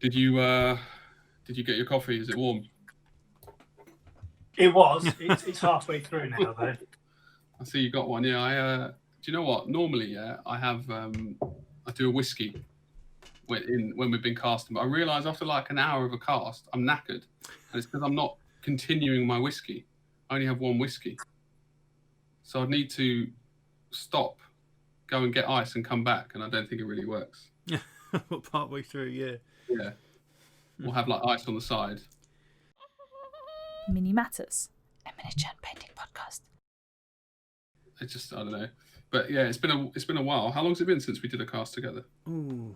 Did you get your coffee? Is it warm? It was. It's halfway through now, though. I see you got one. Yeah. Do you know what? Normally, yeah, I have I do a whiskey when we've been casting, but I realise after like an hour of a cast, I'm knackered, and it's because I'm not continuing my whiskey. I only have one whiskey, so I need to stop, go and get ice, and come back, and I don't think it really works. Well, partway through, yeah. Yeah, we'll have like ice on the side. MiniMatters, a miniature painting podcast. I don't know, but yeah, it's been a while. How long's it been since we did a cast together? Ooh.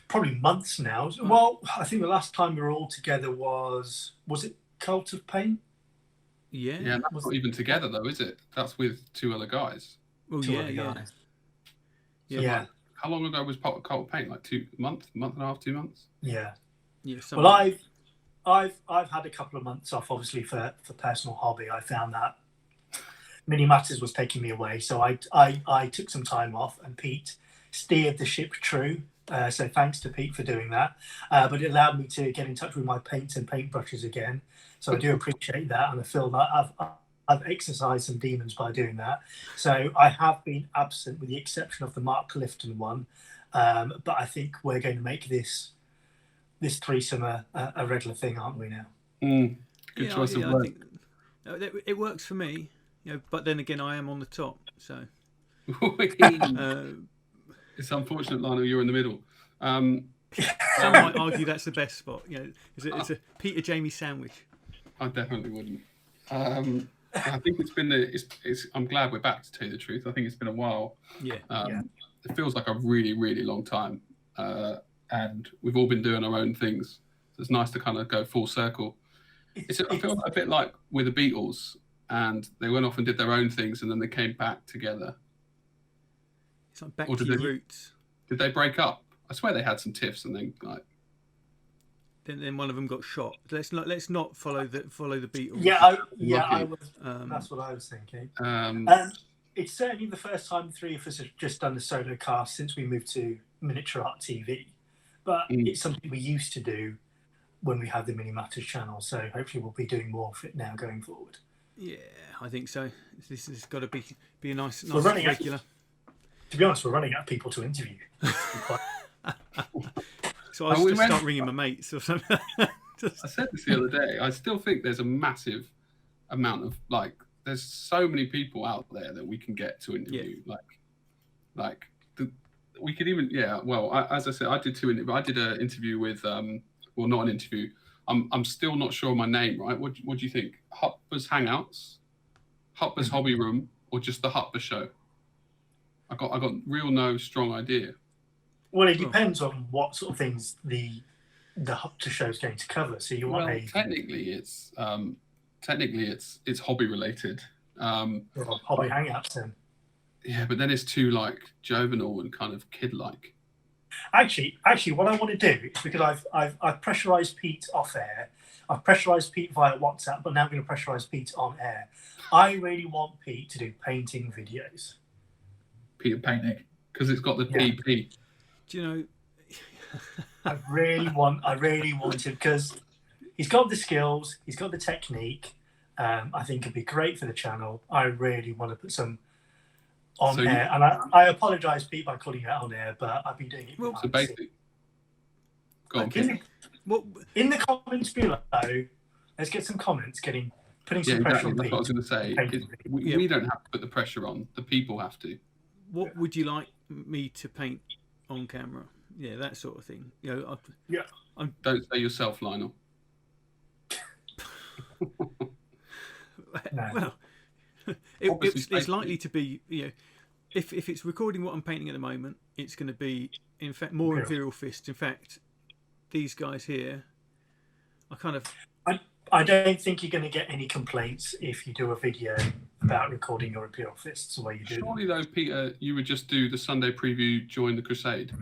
Probably months now. Well, I think the last time we were all together was it Cult of Pain? Yeah. Yeah, that's not even together though, is it? That's with two other guys. Oh, Two yeah, other yeah. guys. So Yeah. like, how long ago was Cult of Paint? Like month and a half, 2 months? Yeah. Yeah. Well, I've had a couple of months off, obviously for personal hobby. I found that MiniMatters was taking me away, so I took some time off, and Pete steered the ship true. So thanks to Pete for doing that. But it allowed me to get in touch with my paints and paintbrushes again. So I do appreciate that, and I feel that I've exercised some demons by doing that. So I have been absent, with the exception of the Mark Clifton one. But I think we're going to make this threesome a regular thing, aren't we now? Good choice of word. I think it works for me. But then again, I am on the top, so. It's unfortunate, Lionel, you're in the middle. Some might argue that's the best spot. It's a Peter Jamie sandwich. I definitely wouldn't. I think it's been. I'm glad we're back, to tell you the truth. I think it's been a while. Yeah. It feels like a really, really long time, and we've all been doing our own things. So it's nice to kind of go full circle. I feel a bit like with the Beatles, and they went off and did their own things, and then they came back together. It's like back to your roots. Did they break up? I swear they had some tiffs, and then like. Then one of them got shot. Let's not follow the Beatles. I was. That's what I was thinking. It's certainly the first time the three of us have just done a solo cast since we moved to Miniature Art TV, but it's something we used to do when we had the MiniMatter channel. So hopefully we'll be doing more of it now going forward. Yeah, I think so. This has got to be a nice regular. To be honest, we're running out of people to interview. So I was just start ringing my mates or something. I said this the other day. I still think there's a massive amount of there's so many people out there that we can get to interview. Yeah. We could even as I said, I did 2 interviews. I did an interview with well, not an interview. I'm still not sure of my name. Right? What do you think? Hutba's Hangouts, Hutba's Hobby Room, or just the Hutba Show? I got no strong idea. Well, it depends on what sort of things the Hutba Show is going to cover. So you want technically it's hobby related. Hobby Hangouts then. Yeah, but then it's too juvenile and kind of kid-like. Actually, what I want to do is, because I've pressurised Pete off air, I've pressurised Pete via WhatsApp, but now I'm going to pressurise Pete on air. I really want Pete to do painting videos. Peter painting, because it's got the PP. Do you know? I really want him, because he's got the skills, he's got the technique. I think it'd be great for the channel. I really want to put some on air, and I apologise, Pete, by calling it out on air, but I've been doing it. So basically, in the comments below, let's get some comments putting some pressure on Pete. That's what I was going to say. We don't have to put the pressure on; the people have to. What would you like me to paint on camera? Yeah, that sort of thing. Don't say yourself, Lionel. Well, it's likely to be. If it's recording what I'm painting at the moment, it's going to be, in fact, more Imperial Fists. In fact, these guys here, I don't think you're going to get any complaints if you do a video about recording your Imperial Fists the way you do. Surely, though, Peter, you would just do the Sunday preview, Join the Crusade.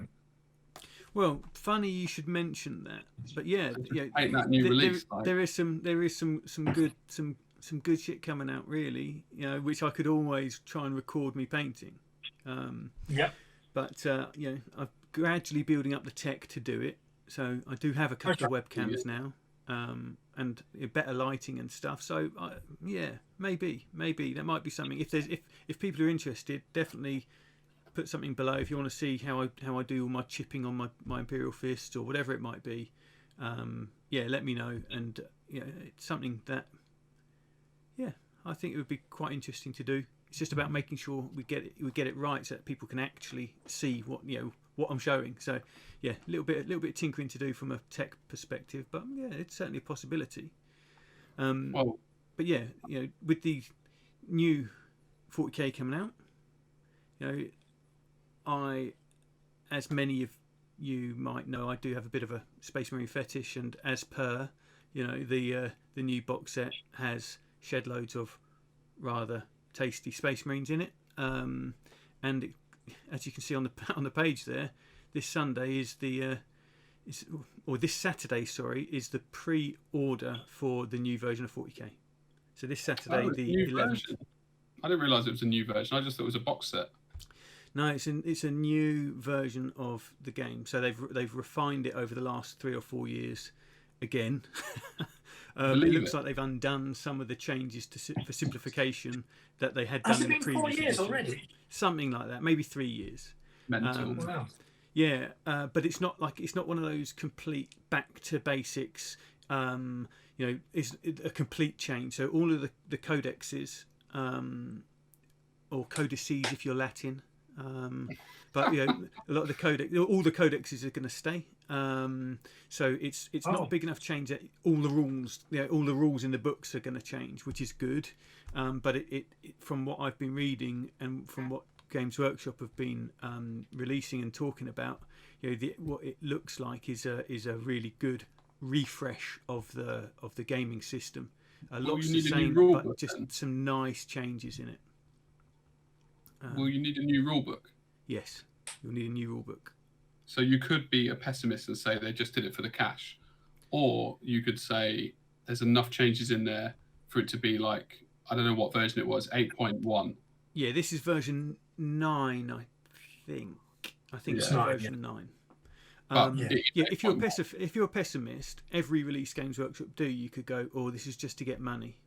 Well, funny you should mention that, but paint that new release. There is some good shit coming out, really. Which I could always try and record me painting. But gradually building up the tech to do it. So I do have a couple of webcams now, and better lighting and stuff. So yeah, maybe that might be something. If people are interested, definitely put something below if you want to see how I do all my chipping on my Imperial Fists or whatever it might be. Yeah, let me know. And it's something that I think it would be quite interesting to do. It's just about making sure we get it right so that people can actually see what I'm showing. So yeah, a little bit of tinkering to do from a tech perspective, but yeah, it's certainly a possibility. But yeah, with the new 40K coming out, as many of you might know, I do have a bit of a Space Marine fetish, and as per the new box set has shed loads of rather tasty Space Marines in it, and as you can see on the page there, this Sunday is this Saturday, is the pre-order for the new version of 40K. So this Saturday, the 11th. I didn't realise it was a new version. I just thought it was a box set. No, it's a new version of the game. So they've refined it over the last 3 or 4 years. Again, it looks like they've undone some of the changes for simplification that they had done in the previous. 4 years already. Something like that, maybe 3 years. Mental. Wow. Yeah, but it's not one of those complete back to basics. It's a complete change. So all of the codexes, or codices if you're Latin, but a lot of all the codexes are going to stay. So it's not a big enough change that all the rules in the books are going to change, which is good. But it from what I've been reading and from what Games Workshop have been releasing and talking about, what it looks like is a really good refresh of the gaming system. Lots the same, but just some nice changes in it. Will you need a new rule book? Yes, you'll need a new rule book. So you could be a pessimist and say they just did it for the cash, or you could say there's enough changes in there for it to be like, I don't know what version it was, 8.1. Yeah, this is version 9, I think. It's version 9. If you're a pessimist, every release Games Workshop you could go, oh, this is just to get money.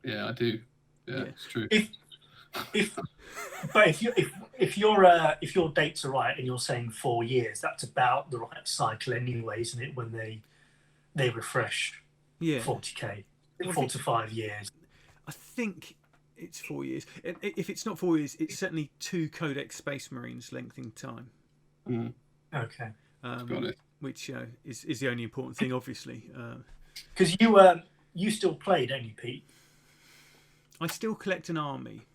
Yeah, I do. Yeah, it's true. If your dates are right and you're saying 4 years, that's about the right cycle anyway, isn't it? When they refresh 40K, 4 to 5 years. I think it's 4 years. If it's not 4 years, it's certainly 2 Codex Space Marines length in time. Mm. Okay. Got it. Which is the only important thing, obviously. Because you still play, don't you, Pete? I still collect an army.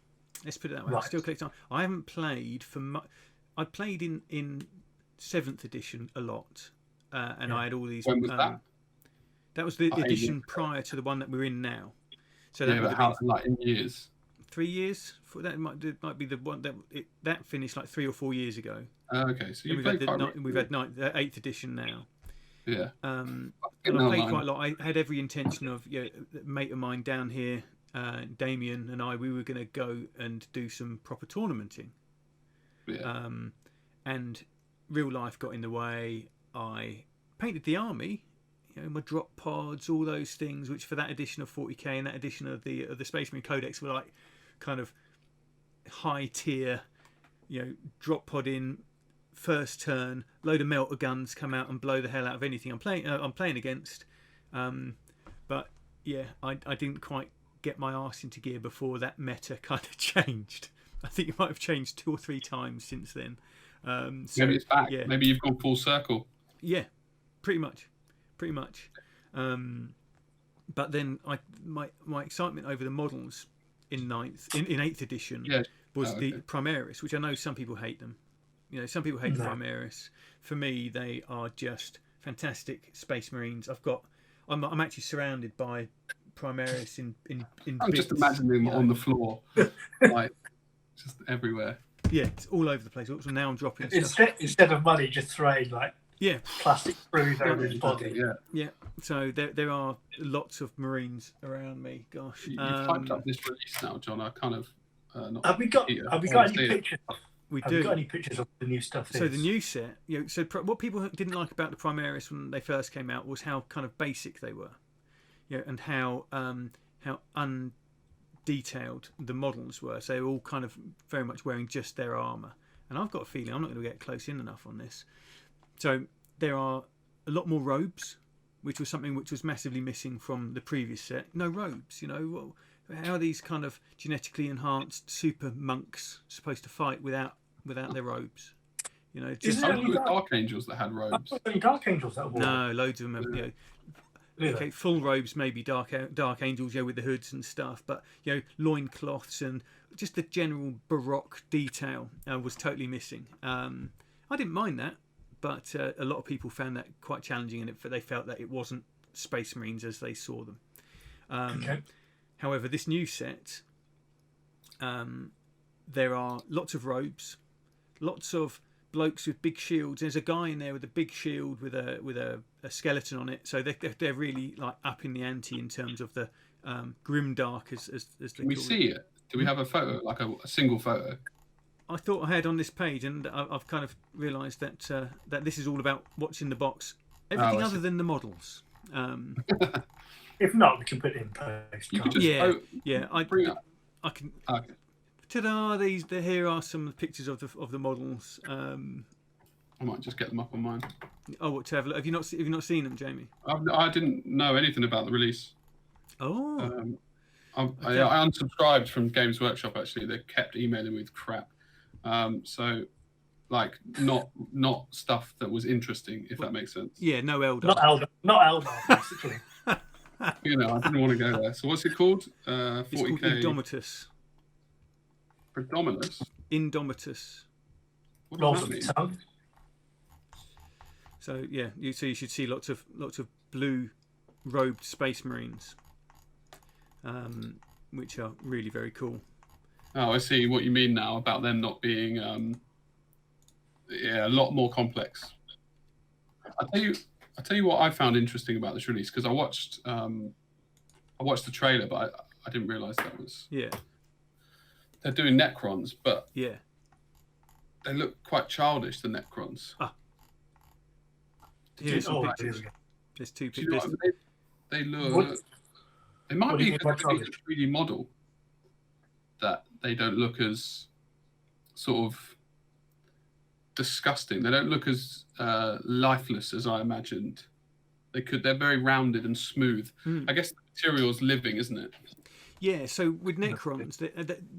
Let's put it that way. Right. I still collect an army. I haven't played for much. I played in 7th edition a lot, and I had all these. When was that? That was the edition prior to the one that we're in now. So that but how, like in years? 3 years. That might be the one that finished like 3 or 4 years ago. Okay, so we've had 8th edition now. Yeah. And I played quite a lot. I had every intention of a mate of mine down here, Damien and we were going to go and do some proper tournamenting. Yeah. And real life got in the way. I painted the army, my drop pods, all those things, which for that edition of 40K and that edition of the Space Marine Codex were like kind of high tier, drop pod in, first turn, load of melter guns come out and blow the hell out of anything I'm playing against. But yeah, I didn't quite get my arse into gear before that meta kind of changed. I think it might have changed 2 or 3 times since then. Maybe it's back. Yeah. Maybe you've gone full circle. Yeah, pretty much. But then my excitement over the models in 8th edition was the Primaris, which I know some people hate them. Some people hate the Primaris. For me, they are just fantastic Space Marines. I'm actually surrounded by Primaris in I'm bits, just imagining them on the floor, like just everywhere. Yeah, it's all over the place. So now I'm dropping instead of money, just throwing plastic screws over his body. Yeah. So there are lots of Marines around me. Gosh, You've hyped up this release now, John. I kind of have we got any pictures? We Have do. you got any pictures of the new stuff? So the new set, what people didn't like about the Primaris when they first came out was how kind of basic they were, and how undetailed the models were. So they were all kind of very much wearing just their armour. And I've got a feeling I'm not going to get close in enough on this. So there are a lot more robes, which was something which was massively missing from the previous set. No robes, how are these kind of genetically enhanced super monks supposed to fight without their robes? Isn't I it thought only it was Dark Angels that had I robes. thought only Dark Angels that wore. No, loads of them. Okay, full robes, maybe dark angels, with the hoods and stuff, but loincloths and just the general baroque detail was totally missing. I didn't mind that, but a lot of people found that quite challenging, and they felt that it wasn't Space Marines as they saw them. Okay. However, this new set, there are lots of robes, lots of blokes with big shields. There's a guy in there with a big shield with a skeleton on it. So they're really like up in the ante in terms of the grimdark as they Can we call see it? Do we have a photo, like a single photo? I thought I had on this page, and I've kind of realised that that this is all about what's in the box. Everything other than the models. If not, we can put it in post. You could can't we? just I bring up. I can. Okay. Ta-da! Here are some pictures of the models. I might just get them up on mine. What to have a look? Have you not seen them, Jamie? I didn't know anything about the release. Oh. I unsubscribed from Games Workshop. Actually, they kept emailing me with crap. So, like, not stuff that was interesting, if that makes sense. Yeah, no Eldar. Not Eldar, basically. I didn't want to go there. So, what's it called? 40K. It's called Indomitus. Predominus. Indomitus. What Roll does for that the mean? tongue. So yeah, you should see lots of blue robed Space Marines, which are really very cool. Oh, I see what you mean now about them not being, a lot more complex. I'll tell you what I found interesting about this release, because I watched the trailer, but I didn't realise that was. Yeah. They're doing Necrons, but Yeah. they look quite childish. The Necrons. Here's some Right, pictures. here we go. There's two Do you know pictures. what I mean? They look. What- They might what do be you because think it's about a 3D model that they don't look as sort of disgusting. They don't look as lifeless as I imagined. They're very rounded and smooth. I guess the material's living, isn't it? Yeah. So with Necrons,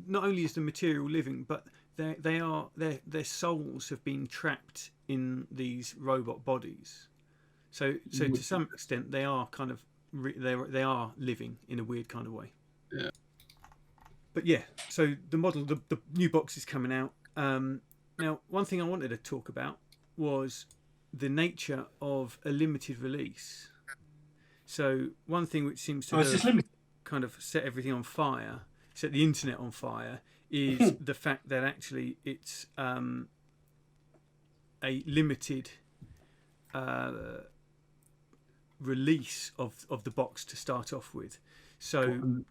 not only is the material living, but their souls have been trapped in these robot bodies. So to some extent, they are kind of they are living in a weird kind of way. Yeah. But yeah, so the model, the new box is coming out. Now, one thing I wanted to talk about was the nature of a limited release. So one thing which seems to kind of set everything on fire, set the internet on fire, is the fact that actually it's a limited release of the box to start off with. So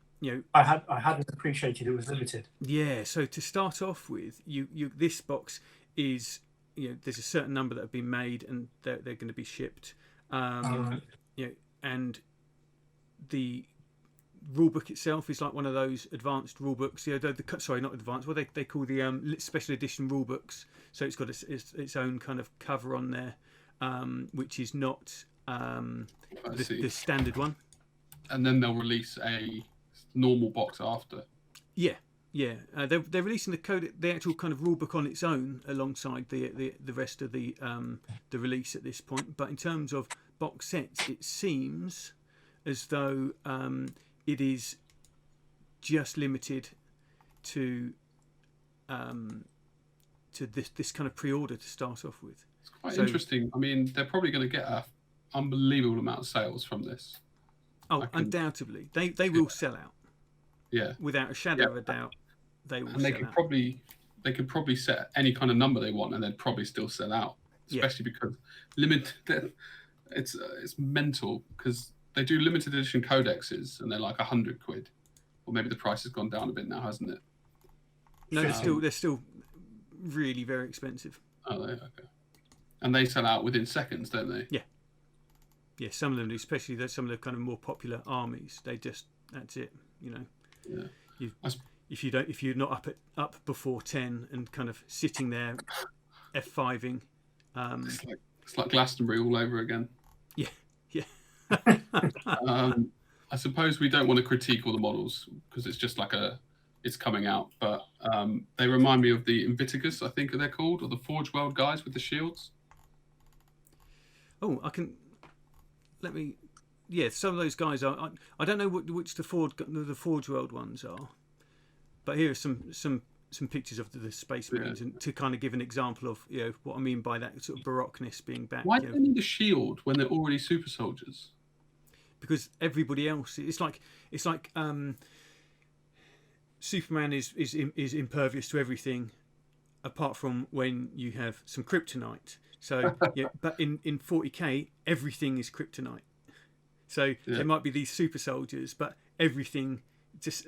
I hadn't appreciated it was limited. Yeah, so to start off with, you this box is there's a certain number that have been made and they're going to be shipped. And the rulebook itself is like one of those advanced rulebooks. Sorry, not advanced. What they call the special edition rulebooks. So it's got its own kind of cover on there, which is not the standard one. And then they'll release a normal box after. Yeah. They're releasing the actual kind of rulebook on its own alongside the rest of the release at this point. But in terms of box sets, it seems as though it is just limited to this kind of pre-order to start off with. It's quite interesting. I mean, they're probably going to get an unbelievable amount of sales from this. Oh, undoubtedly, they will sell out. Yeah, without a shadow of a doubt, they will. And they could probably set any kind of number they want, and they'd probably still sell out. Especially because it's mental because they do limited edition codexes, and they're like £100, or maybe the price has gone down a bit now, hasn't it? No, they're still really very expensive. Oh, okay. And they sell out within seconds, don't they? Yeah, some of them do, especially some of the kind of more popular armies. They just, that's it, you know. Yeah. If you're not up before 10 and kind of sitting there F5ing, it's like Glastonbury all over again. Yeah. I suppose we don't want to critique all the models because it's just like it's coming out, but they remind me of the Invictus, I think they're called, or the Forge World guys with the shields. Oh, some of those guys are. I don't know which the Forge World ones are, but here are some pictures of the Space Marines, and to kind of give an example of what I mean by that sort of baroqueness being back. Why do they need a shield when they're already super soldiers? Because everybody else, it's like Superman is impervious to everything, apart from when you have some kryptonite. So but in 40K everything is kryptonite. So there might be these super soldiers, but everything just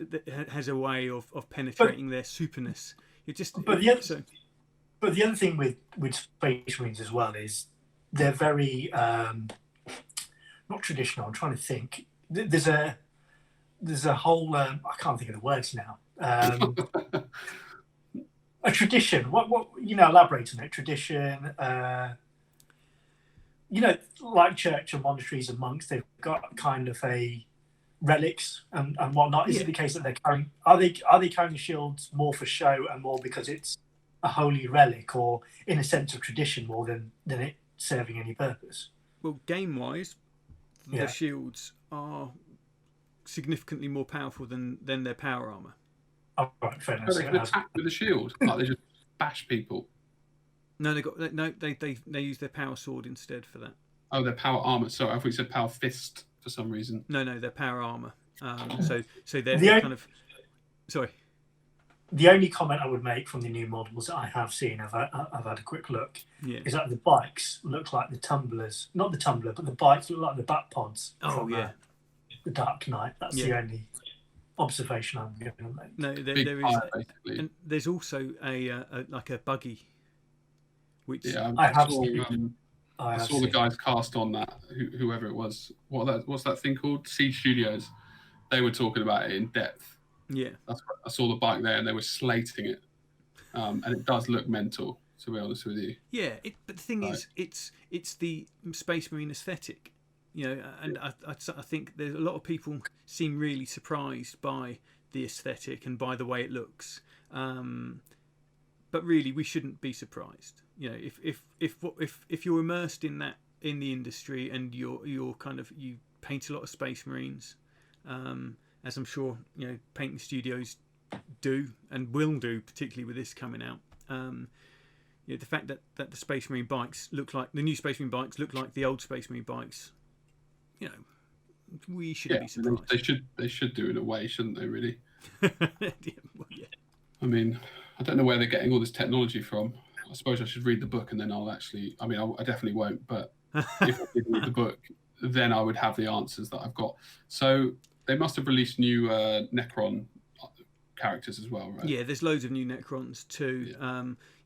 has a way of penetrating their superness. But the other thing with Space Marines as well is they're very not traditional. I'm trying to think. There's a whole I can't think of the words now. A tradition. What elaborate on it. Tradition. Like church and monasteries and monks, they've got kind of a relics and whatnot. Is it the case that they're carrying? Are they carrying shields more for show and more because it's a holy relic, or in a sense of tradition more than it serving any purpose? Well, game-wise, their shields are significantly more powerful than their power armor. Oh, right, fair enough. So they can attack with a shield, like they just bash people. No, they use their power sword instead for that. Oh, their power armor. Sorry, I thought you said power fist for some reason. No, their power armor. So they're kind of. Sorry. The only comment I would make from the new models that I have seen, I've had a quick look, is that the bikes look like the tumblers. Not the tumbler, but the bikes look like the bat pods from the Dark Knight. That's the only observation I'm going to make. No, there is, and there's also a like a buggy. Which I saw the guys cast on that. Whoever it was, what's that thing called? Siege Studios. They were talking about it in depth. Yeah, I saw the bike there, and they were slating it, and it does look mental. To be honest with you. Yeah, but the thing is, it's the Space Marine aesthetic, and I think there's a lot of people seem really surprised by the aesthetic and by the way it looks. But really, we shouldn't be surprised. If you're immersed in the industry and you paint a lot of Space Marines, as I'm sure painting studios do and will do, particularly with this coming out. The fact that the Space Marine bikes look like the new Space Marine bikes look like the old Space Marine bikes, we shouldn't be surprised. They should do in a way, shouldn't they? Really. I mean, I don't know where they're getting all this technology from. I suppose I should read the book and then I'll actually. I mean, I definitely won't, but if I did read the book, then I would have the answers that I've got. So they must have released new Necron characters as well, right? Yeah, there's loads of new Necrons too.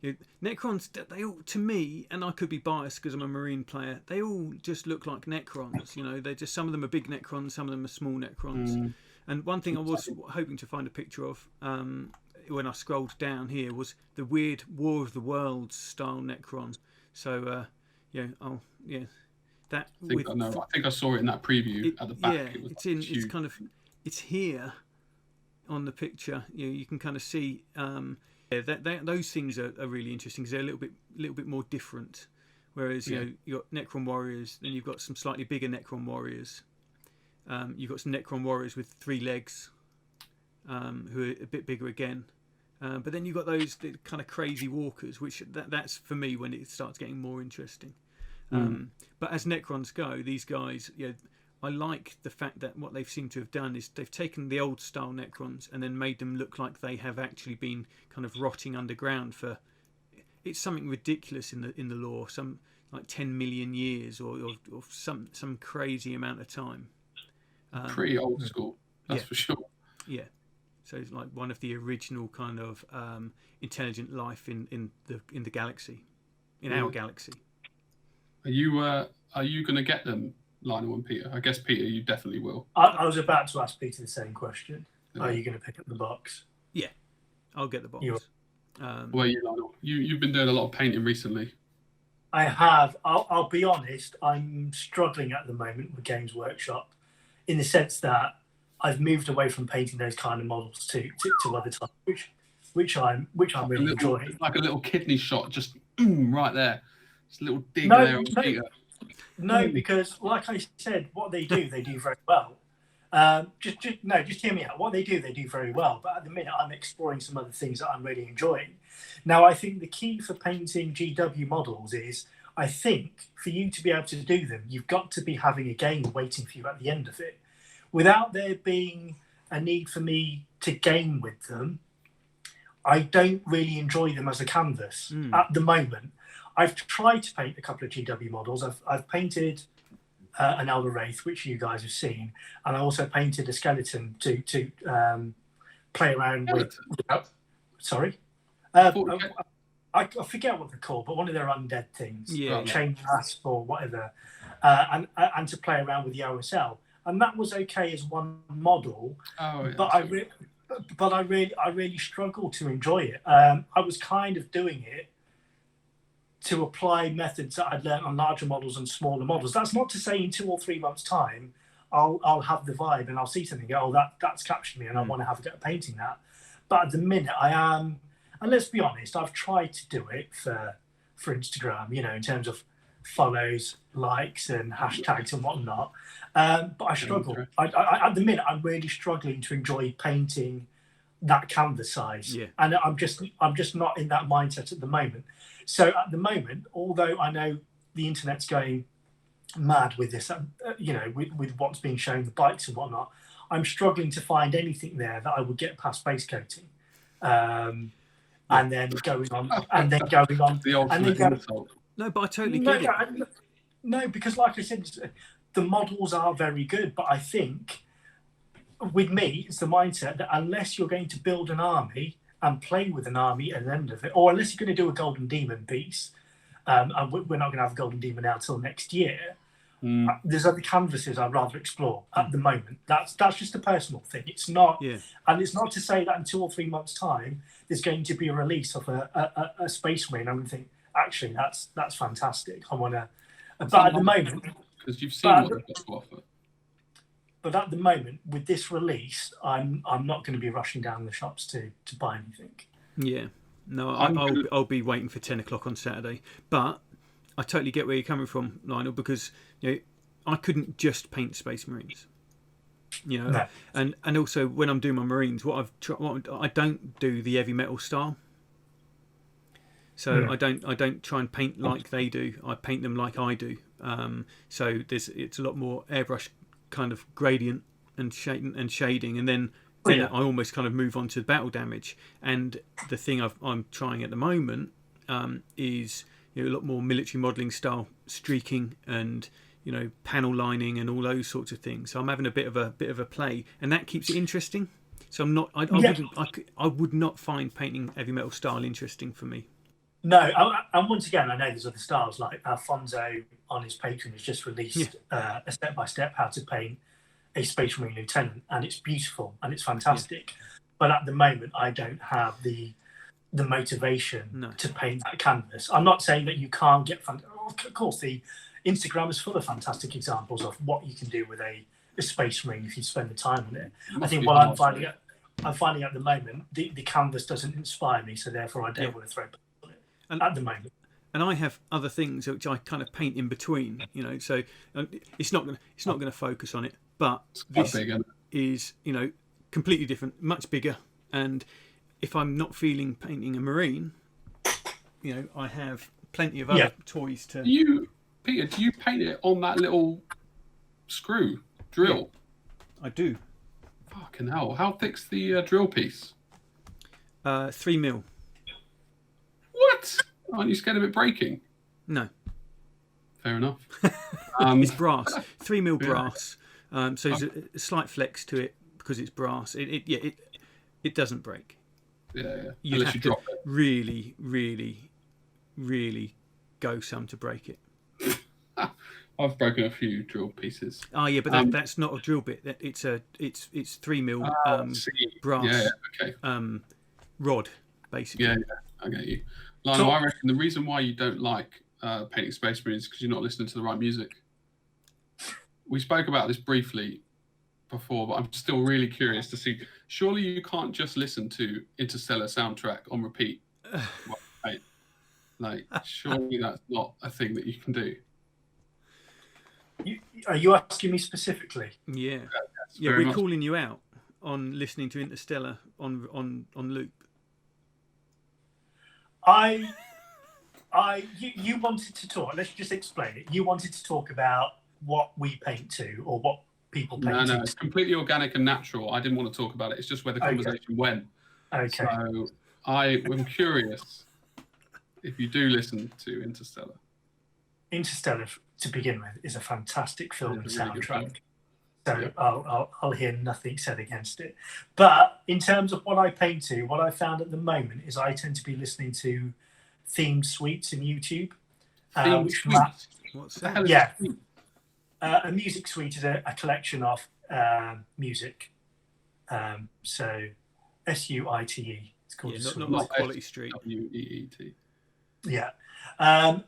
Yeah. Necrons, they all, to me, and I could be biased because I'm a Marine player, they all just look like Necrons. They're just, some of them are big Necrons, some of them are small Necrons. And one thing I was hoping to find a picture of when I scrolled down here was the weird War of the Worlds style Necron. So that. I think I saw it in that preview at the back. Yeah, it's here on the picture. You can kind of see those things are really interesting because they're a little bit more different. Whereas you've got Necron warriors, then you've got some slightly bigger Necron warriors. You've got some Necron warriors with 3 legs, who are a bit bigger again. But then you've got those kind of crazy walkers, which that's for me when it starts getting more interesting. But as Necrons go, these guys, I like the fact that what they've seemed to have done is they've taken the old style Necrons and then made them look like they have actually been kind of rotting underground for. It's something ridiculous in the lore, some like 10 million years or some crazy amount of time. Pretty old school, that's for sure. Yeah. So it's like one of the original kind of intelligent life in the galaxy, in our galaxy. Are you going to get them, Lionel and Peter? I guess Peter, you definitely will. I was about to ask Peter the same question. Yeah. Are you going to pick up the box? Yeah, I'll get the box. Well, you, Lionel, you've been doing a lot of painting recently. I have. I'll be honest. I'm struggling at the moment with Games Workshop, in the sense that I've moved away from painting those kind of models to other types, which I'm really enjoying. Like a little kidney shot, just right there. Just a little dig there on Peter. No, because like I said, what they do very well. Just hear me out. What they do very well. But at the minute, I'm exploring some other things that I'm really enjoying. Now, I think the key for painting GW models is, I think, for you to be able to do them, you've got to be having a game waiting for you at the end of it. Without there being a need for me to game with them, I don't really enjoy them as a canvas at the moment. I've tried to paint a couple of GW models. I've painted an Elder Wraith, which you guys have seen, and I also painted a skeleton to play around with. Sorry, I forget what they're called, but one of their undead things, chain rasp or whatever, and to play around with the OSL, and that was okay as one model. But I really struggled to enjoy it. I was kind of doing it to apply methods that I'd learned on larger models and smaller models. That's not to say in 2 or 3 months' time, I'll have the vibe and I'll see something and go, that's captured me and I want to have a go at painting that. But at the minute I am, and let's be honest, I've tried to do it for Instagram, in terms of follows, likes and hashtags and whatnot. But I struggle. At the minute, I'm really struggling to enjoy painting that canvas size. Yeah. And I'm just not in that mindset at the moment. So at the moment, although I know the internet's going mad with this, with what's being shown, the bikes and whatnot, I'm struggling to find anything there that I would get past base coating. And then going on. The ultimate insult. No, but I totally get it. No, because like I said, the models are very good, but I think with me, it's the mindset that unless you're going to build an army and play with an army at the end of it, or unless you're going to do a Golden Demon piece, and we're not going to have a Golden Demon out till next year, there's other canvases I'd rather explore at the moment. That's just a personal thing. It's not, and it's not to say that in 2 or 3 months' time there's going to be a release of a Space Marine. I'm going to think, actually, that's fantastic. I want to, but at the moment, because you've seen what they've got to offer. But at the moment, with this release, I'm not going to be rushing down the shops to buy anything. Yeah, no, I'll be waiting for 10 o'clock on Saturday. But I totally get where you're coming from, Lionel, because I couldn't just paint Space Marines. No. And also when I'm doing my Marines, I don't do the heavy metal style. So I don't try and paint like they do. I paint them like I do. So it's a lot more airbrush kind of gradient and shading, and then I almost kind of move on to battle damage. And the thing I'm trying at the moment is a lot more military modelling style streaking and panel lining and all those sorts of things. So I'm having a bit of a play, and that keeps it interesting. So I'm not. I would not find painting heavy metal style interesting for me. No, and once again, I know there's other styles, like Alfonso on his Patreon has just released a step-by-step how to paint a Space Marine Lieutenant, and it's beautiful and it's fantastic. But at the moment, I don't have the motivation to paint that canvas. I'm not saying that you can't get of course, the Instagram is full of fantastic examples of what you can do with a Space Marine if you spend the time on it. I think what I'm finding at the moment, the canvas doesn't inspire me, so therefore I don't want to throw it on it at the moment. And I have other things which I kind of paint in between, so it's not going to focus on it. But this is, completely different, much bigger. And if I'm not feeling painting a Marine, I have plenty of other toys to. Peter, do you paint it on that little screw drill? Yeah, I do. Fucking hell! How thick's the drill piece? 3 mil. What? Aren't you scared of it breaking? No. Fair enough. It's brass, 3 mil brass. So there's a slight flex to it because it's brass. it doesn't break. Yeah. You Unless have you to drop it. really, really, really go some to break it. I've broken a few drill pieces. Oh yeah, but that's not a drill bit. It's 3mm brass Yeah, okay. rod, basically. Yeah, I get you. Lionel, I reckon the reason why you don't like painting Space Marines is because you're not listening to the right music. We spoke about this briefly before, but I'm still really curious to see. Surely you can't just listen to Interstellar soundtrack on repeat. Right? Like, surely that's not a thing that you can do. Are you asking me specifically? Yeah, Yes, we're calling you out on listening to Interstellar on loop. You wanted to talk. Let's just explain it. You wanted to talk about what we paint to, or what people paint to. No, it's completely organic and natural. I didn't want to talk about it. It's just where the conversation went. Okay. So I am curious if you do listen to Interstellar. Interstellar, to begin with, is a fantastic film and soundtrack. So Yeah. I'll hear nothing said against it. But in terms of what I paint to, what I found at the moment is I tend to be listening to themed suites in YouTube. What's that? Yeah. A music suite is a collection of music. So SUITE. It's called. Yeah, not like Quality Street. WEET. Yeah.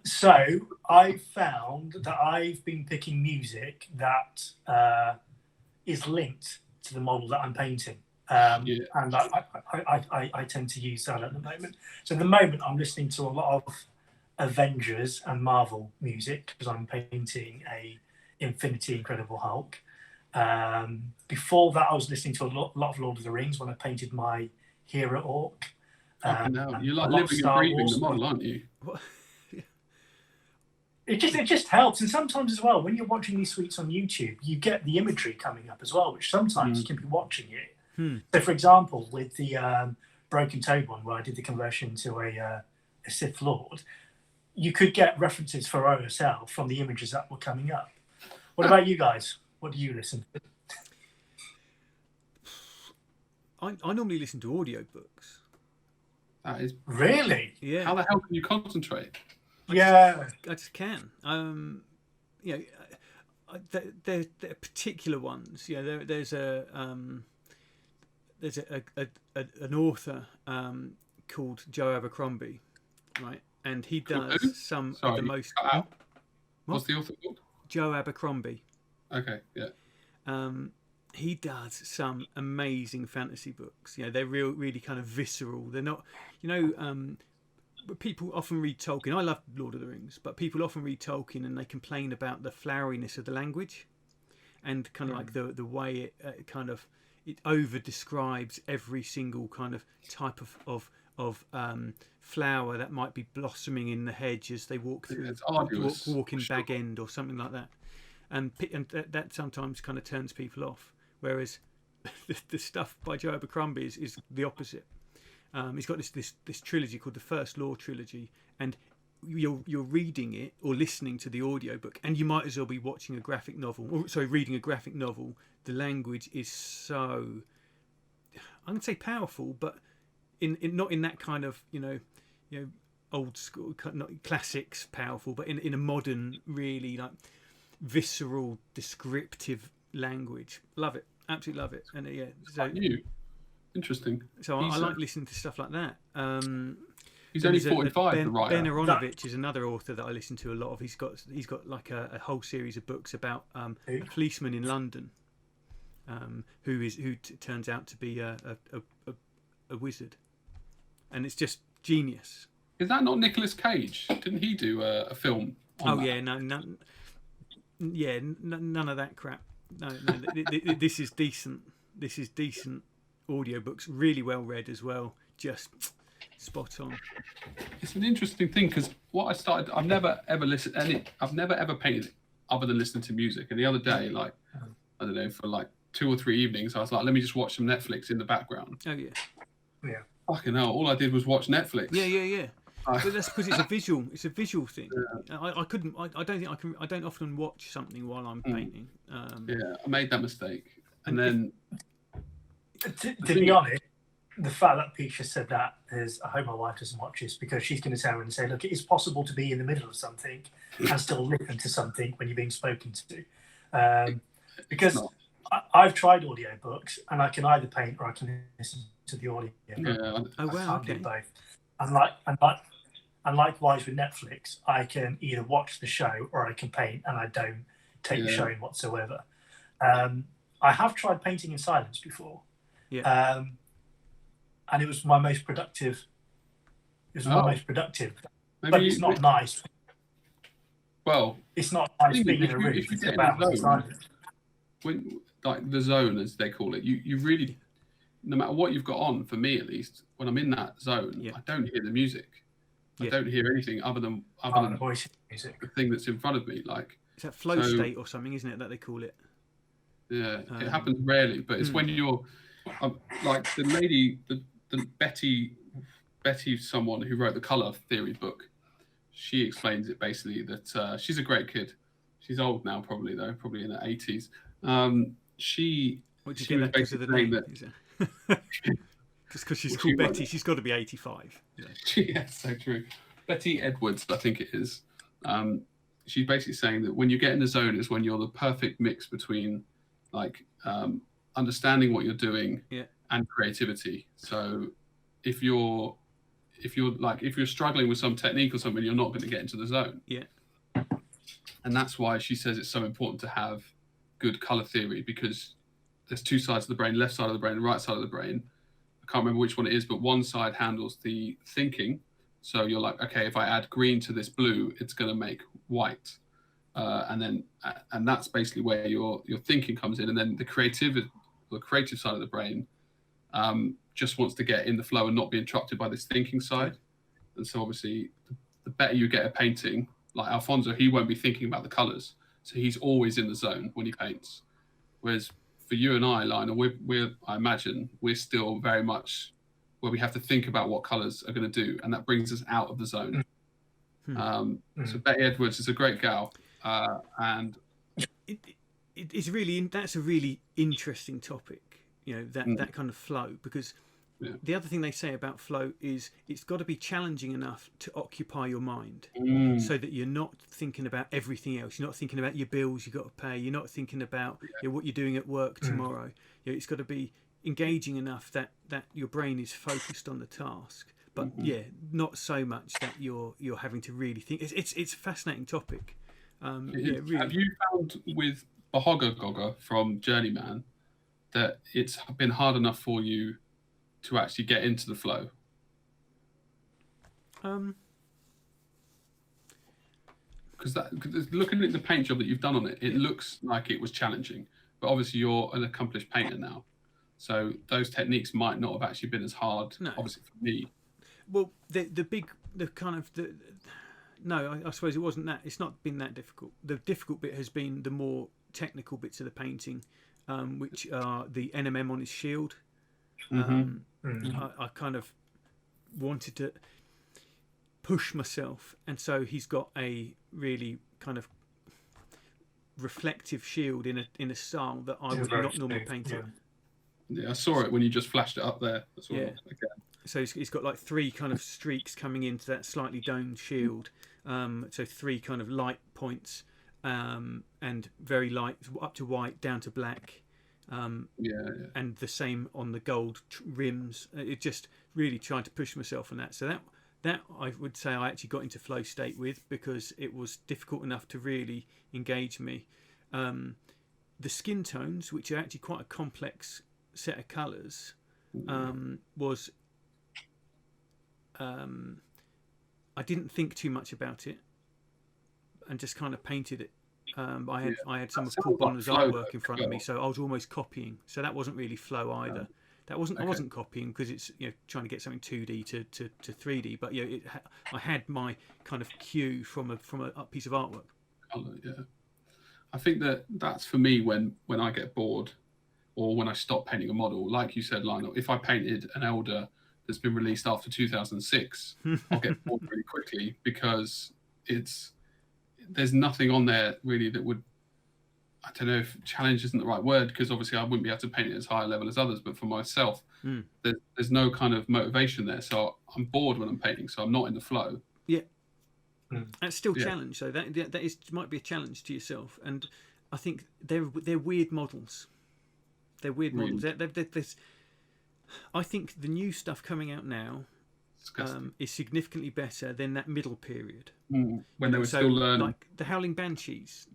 So I found that I've been picking music that is linked to the model that I'm painting. And I tend to use that at the moment. So at the moment, I'm listening to a lot of Avengers and Marvel music because I'm painting a Infinity Incredible Hulk. Before that, I was listening to a lot of Lord of the Rings when I painted my Hero Orc. You're like living and breathing the model, aren't you? What? It just helps, and sometimes as well when you're watching these suites on YouTube, you get the imagery coming up as well, which sometimes you can be watching it. So, for example, with the Broken Toad one, where I did the conversion to a Sith Lord, you could get references for OSL from the images that were coming up. What about you guys? What do you listen to? I normally listen to audiobooks. That is Really? Yeah. How the hell can you concentrate? Yeah. I just can. They're particular ones. There's an author called Joe Abercrombie, right? And he does some of the most. What's the author called? Joe Abercrombie. Okay, yeah. He does some amazing fantasy books. They're really kind of visceral. They're not, people often read Tolkien. I love Lord of the Rings, but people often read Tolkien and they complain about the floweriness of the language, and kind of like the way it kind of it over describes every single kind of type of flower that might be blossoming in the hedge as they walk through, walk in Bag End or something like that, and that sometimes kind of turns people off. Whereas the stuff by Joe Abercrombie is the opposite. He's got this trilogy called the First Law trilogy, and you're reading it or listening to the audiobook, and you might as well be watching a graphic novel, reading a graphic novel. The language is so, I'm going to say powerful, but in not in that kind of old school, not classics powerful, but in a modern, really like visceral, descriptive language. Love it, absolutely love it. And so you. Interesting. So I like listening to stuff like that. He's only 45. The writer. Ben Aronovich is another author that I listen to a lot of. He's got like a whole series of books about a policeman in London, who turns out to be a wizard, and it's just genius. Is that not Nicolas Cage? Didn't he do a film? On that? Yeah, none of that crap. No, this is decent. This is decent audiobooks, really well read as well, just spot on. It's an interesting thing because I've never ever listened I've never ever painted other than listening to music. And the other day, like I don't know, for like 2 or 3 evenings, I was like, let me just watch some Netflix in the background. Oh yeah. Fucking hell! All I did was watch Netflix. Yeah. But that's because it's a visual thing. Yeah. I don't often watch something while I'm painting. I made that mistake, and then to be honest, the fact that Peter said that is, I hope my wife doesn't watch this, because she's going to turn around and say, look, it is possible to be in the middle of something and still listen to something when you're being spoken to. Because I've tried audiobooks and I can either paint or I can listen to the audio. Yeah. Oh, wow, I can't okay. do both. And likewise with Netflix, I can either watch the show or I can paint, and I don't take showing whatsoever. I have tried painting in silence before. Yeah. And it was my most productive. But Maybe it's not nice. Well, it's not nice being in a room. If you get about in the zone, when, like the zone as they call it, you really, no matter what you've got on, for me at least, when I'm in that zone, I don't hear the music. I don't hear anything other than voice music. the thing that's in front of me. Like, it's that flow state or something, isn't it, that they call it? Yeah, it happens rarely, but it's when you're like the lady, the Betty, someone who wrote the color theory book. She explains it basically that she's a great kid. She's old now, probably in her 80s. She What did she you was get that because of the basically name? Just because she's called Betty, she's got to be 85. Yeah, so true. Betty Edwards, I think it is. She's basically saying that when you get in the zone is when you're the perfect mix between like understanding what you're doing and creativity. So if you're struggling with some technique or something, you're not going to get into the zone. Yeah. And that's why she says it's so important to have good color theory, because there's two sides of the brain, left side of the brain and right side of the brain. I can't remember which one it is, but one side handles the thinking. So you're like, okay, if I add green to this blue, it's going to make white. And that's basically where your thinking comes in. And then the creative side of the brain just wants to get in the flow and not be interrupted by this thinking side. And so obviously the better you get at painting, like Alfonso, he won't be thinking about the colors. So he's always in the zone when he paints. Whereas for you and I, Lionel, I imagine we're still very much where we have to think about what colors are going to do. And that brings us out of the zone. So Betty Edwards is a great gal. And it's really, that's a really interesting topic, that kind of flow, because the other thing they say about flow is it's got to be challenging enough to occupy your mind so that you're not thinking about everything else. You're not thinking about your bills you've got to pay. You're not thinking about what you're doing at work tomorrow. It's got to be engaging enough that your brain is focused on the task, but not so much that you're having to really think. It's a fascinating topic. Really. Have you found with Bahogga Gogga from Journeyman that it's been hard enough for you to actually get into the flow? Because looking at the paint job that you've done on it, it looks like it was challenging. But obviously you're an accomplished painter now, so those techniques might not have actually been as hard. No. Obviously for me. Well, no, I suppose it wasn't that. It's not been that difficult. The difficult bit has been the more technical bits of the painting, which are the NMM on his shield. I kind of wanted to push myself, and so he's got a really kind of reflective shield in a style that I would not normally paint on. Yeah, I saw it when you just flashed it up there. So he's got like three kind of streaks coming into that slightly domed shield. So three kind of light points, and very light up to white, down to black. And the same on the gold rims. It just really tried to push myself on that. So that I would say I actually got into flow state with, because it was difficult enough to really engage me. The skin tones, which are actually quite a complex set of colours, was I didn't think too much about it and just kind of painted it. I had some of Paul Bonner's artwork in front of me, so I was almost copying. So that wasn't really flow either. I wasn't copying, because it's trying to get something 2D to 3D. But I had my kind of cue from a piece of artwork. I think that's for me when I get bored, or when I stop painting a model. Like you said, Lionel, if I painted an Elder that's been released after 2006, I'll get bored really quickly, because there's nothing on there really that would I don't know if challenge isn't the right word, because obviously I wouldn't be able to paint it as high a level as others, but for myself, there's no kind of motivation there. So I'm bored when I'm painting, so I'm not in the flow. Yeah. That's still challenge, so that is might be a challenge to yourself. And I think they're weird models. They're weird models. I think the new stuff coming out now is significantly better than that middle period. When they were still learning. Like the Howling Banshees,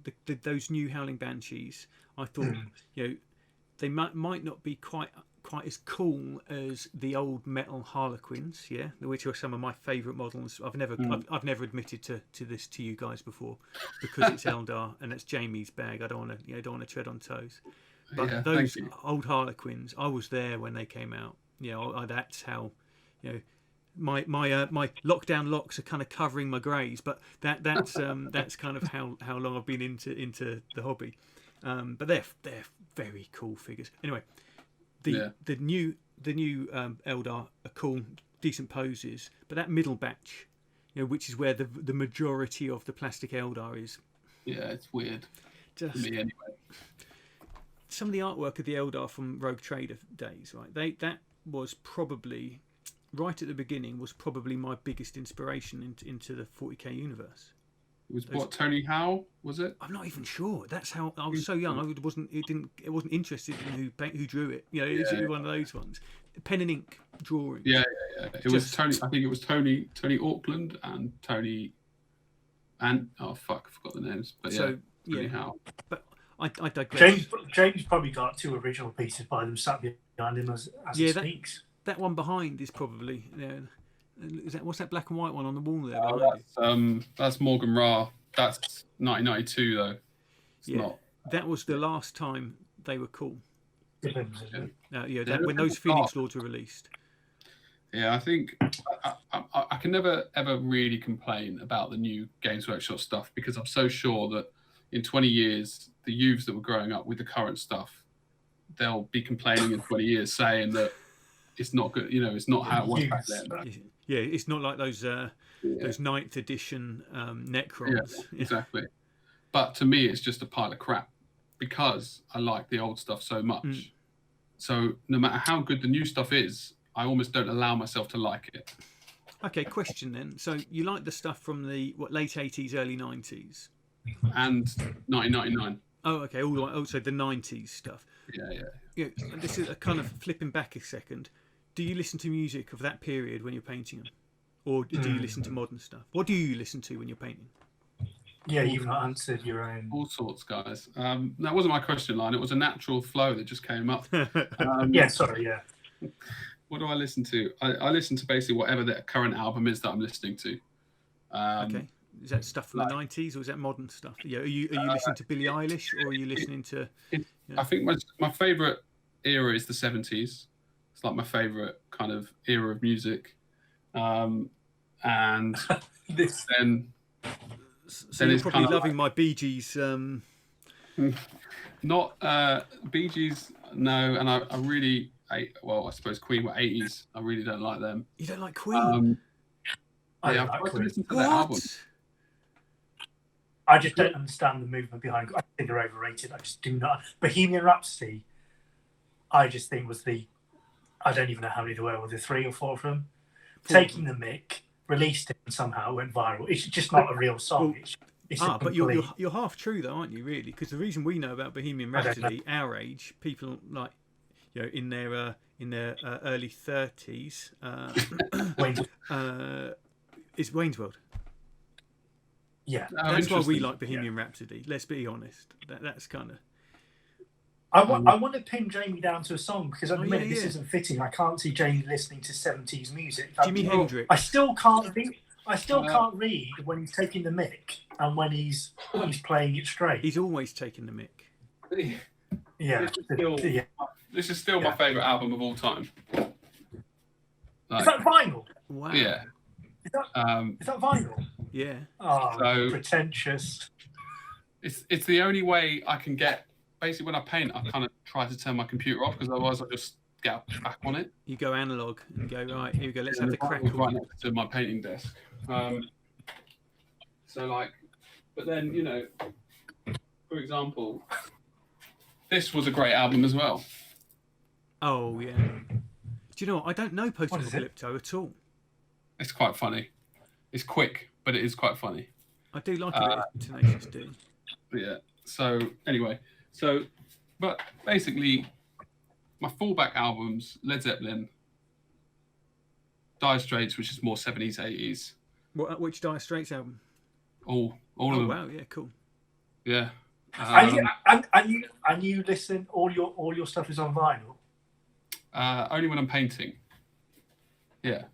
those new Howling Banshees, I thought, they might not be quite as cool as the old metal Harlequins, which are some of my favourite models. I've never admitted to this to you guys before, because it's Eldar and it's Jamie's bag. I don't want to tread on toes. But those old Harlequins, I was there when they came out. That's how, my lockdown locks are kind of covering my greys, but that's kind of how long I've been into the hobby. But they're very cool figures. Anyway, the new Eldar are cool, decent poses, but that middle batch, which is where the majority of the plastic Eldar is. Yeah, it's weird. Just for me anyway. Some of the artwork of the Eldar from Rogue Trader days, right? That was probably right at the beginning. Was probably my biggest inspiration into the 40k universe. It was what, Tony Howe, was it? I'm not even sure. That's how I was so young. I wasn't interested in who drew it. It was one of those ones. Pen and ink drawing. Yeah. It was Tony. I think it was Tony Auckland and Tony. And I forgot the names. But Tony Howe. But I digress. James probably got 2 original pieces by them sat behind him as he speaks. That one behind is probably. What's that black and white one on the wall there? That's Morgan Ra. That's 1992 though. It's not. That was the last time they were cool. When those Phoenix Lords were released. Yeah, I think I can never ever really complain about the new Games Workshop stuff, because I'm so sure that in 20 years the youths that were growing up with the current stuff, they'll be complaining in 20 years saying that it's not good. It's not how it was back then. Yeah, it's not like those 9th edition Necrons. Yeah, exactly. But to me, it's just a pile of crap, because I like the old stuff so much. So no matter how good the new stuff is, I almost don't allow myself to like it. Okay, question then. So you like the stuff from the late 80s, early 90s? And 1999. Oh, okay. Also the 90s stuff. Yeah. This is a kind of flipping back a second. Do you listen to music of that period when you're painting them? Or do you listen to modern stuff? What do you listen to when you're painting? Yeah, you've not answered your own. All sorts, guys. That wasn't my question line. It was a natural flow that just came up. Sorry. What do I listen to? I listen to basically whatever the current album is that I'm listening to. Okay. Is that stuff from the 90s, or is that modern stuff? Are you listening to Billie Eilish, or are you listening to... I think my favourite era is the 70s. It's like my favourite kind of era of music. And then you're probably loving my Bee Gees. Not Bee Gees, no. And I really, I suppose Queen were 80s. I really don't like them. You don't like Queen? I I've like tried to Queen. listen to their album. I just don't understand the movement behind it. I think they're overrated. I just do not. Bohemian Rhapsody, I just think was I don't even know how many there were. Were there 3 or 4 of them? Taking the mick, released it, and somehow it went viral. It's just not a real song. But you're half true though, aren't you? Really, because the reason we know about Bohemian Rhapsody, our age, people like in their early 30s, is Wayne's World. Yeah, that's why we like Bohemian Rhapsody. Let's be honest. That's kind of. I want to pin Jamie down to a song, because at the minute this isn't fitting. I can't see Jamie listening to 70s music. Jimi Hendrix. I still can't read when he's taking the mic and when he's playing it straight. He's always taking the mic. This is still my favourite album of all time. Is that vinyl? Wow. Yeah. Is that vinyl? Yeah. Oh, so pretentious. It's the only way I can get. Basically, when I paint, I kind of try to turn my computer off, because otherwise I just get back on it. You go analog and go, right, here we go, let's have the crack. Right next to my painting desk. But then, for example, This was a great album as well. Oh yeah. Do you know what? I don't know Post-Apocalypto at all. It's quite funny. It's quick, but it is quite funny. I do like a bit of Tenacious D. Yeah. So anyway, but basically, my fallback albums: Led Zeppelin, Dire Straits, which is more 70s, 80s. Which Dire Straits album? All of them. Wow, yeah, cool. Yeah. And you listen. All your stuff is on vinyl. Only when I'm painting. Yeah.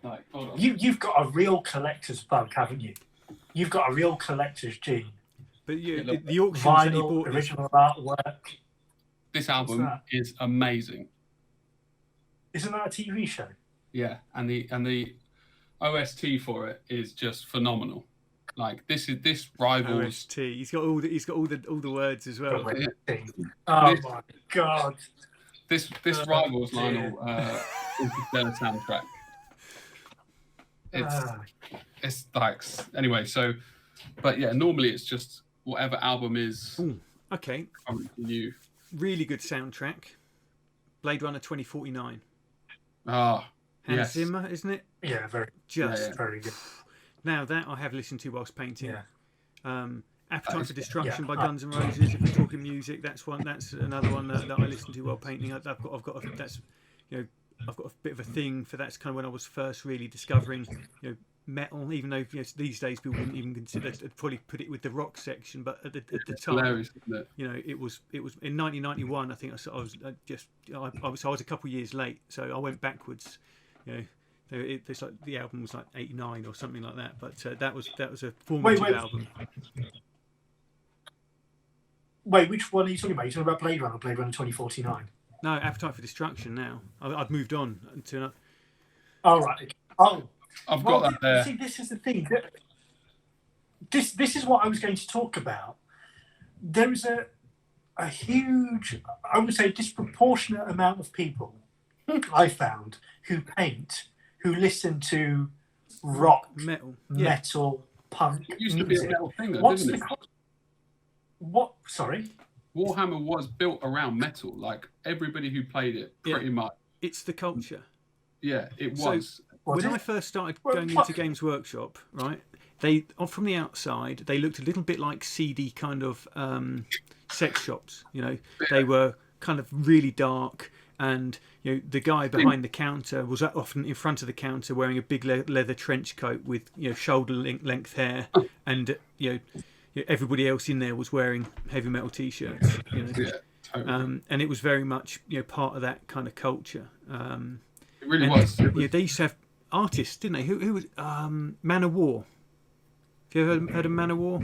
Like, hold on. You've got a real collector's bug, haven't you? You've got a real collector's gene. But the auctions vinyl, that you bought, original artwork. This album is amazing. Isn't that a TV show? Yeah, and the OST for it is just phenomenal. Like this rivals. OST. He's got all the words as well. Oh my god! This rivals Lionel Interstellar soundtrack. It's like anyway. So, but yeah, normally it's just whatever album is. Ooh, okay. New. Really good soundtrack. Blade Runner 2049. Ah, Hans Zimmer, isn't it? Yeah, very good. Now that I have listened to whilst painting. Yeah. Appetite for Destruction by Guns N' Roses. If we're talking music, that's another one that I listen to while painting. I've got a bit of a thing for that's kind of when I was first really discovering metal. Even though these days people wouldn't even consider, I'd probably put it with the rock section, but at the time, hilarious, isn't it? it was in 1991. I think I was a couple of years late, so I went backwards. It's like the album was like 89 or something like that, but that was a formative album. Wait, which one are you talking about? You're talking about Blade Runner 2049? No, Appetite for Destruction now. I've moved on to... Oh, right. Oh. I've got that there. See, this is the thing. This is what I was going to talk about. There is a huge, I would say disproportionate amount of people I found who paint, who listen to rock, metal, punk It used music. to be a metal thing, though, didn't it? What? Sorry? Warhammer was built around metal. Like everybody who played it, pretty much. It's the culture. Yeah, it was. When I first started going into Games Workshop, right, they from the outside they looked a little bit like seedy kind of sex shops. They were kind of really dark, and the guy behind the counter was often in front of the counter wearing a big leather trench coat with shoulder length hair, and everybody else in there was wearing heavy metal t-shirts. Yeah, totally. And it was very much part of that kind of culture. It really was. They used to have artists, didn't they? Who was Man of War? Have you ever heard of Man of War?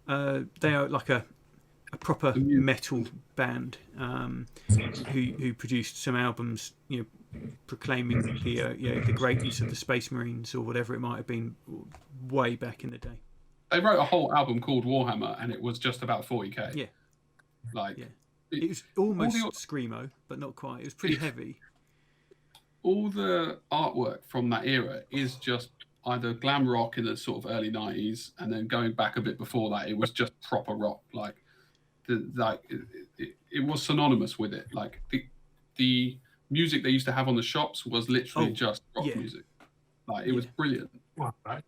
They are like a proper metal band who produced some albums, proclaiming the greatness of the Space Marines or whatever it might have been way back in the day. They wrote a whole album called Warhammer, and it was just about 40k. Yeah, it was almost screamo, but not quite. It was pretty heavy. All the artwork from that era is just either glam rock in the sort of early 90s, and then going back a bit before that, it was just proper rock. It was synonymous with it. Like the music they used to have on the shops was literally just rock music. Like it was brilliant. Right.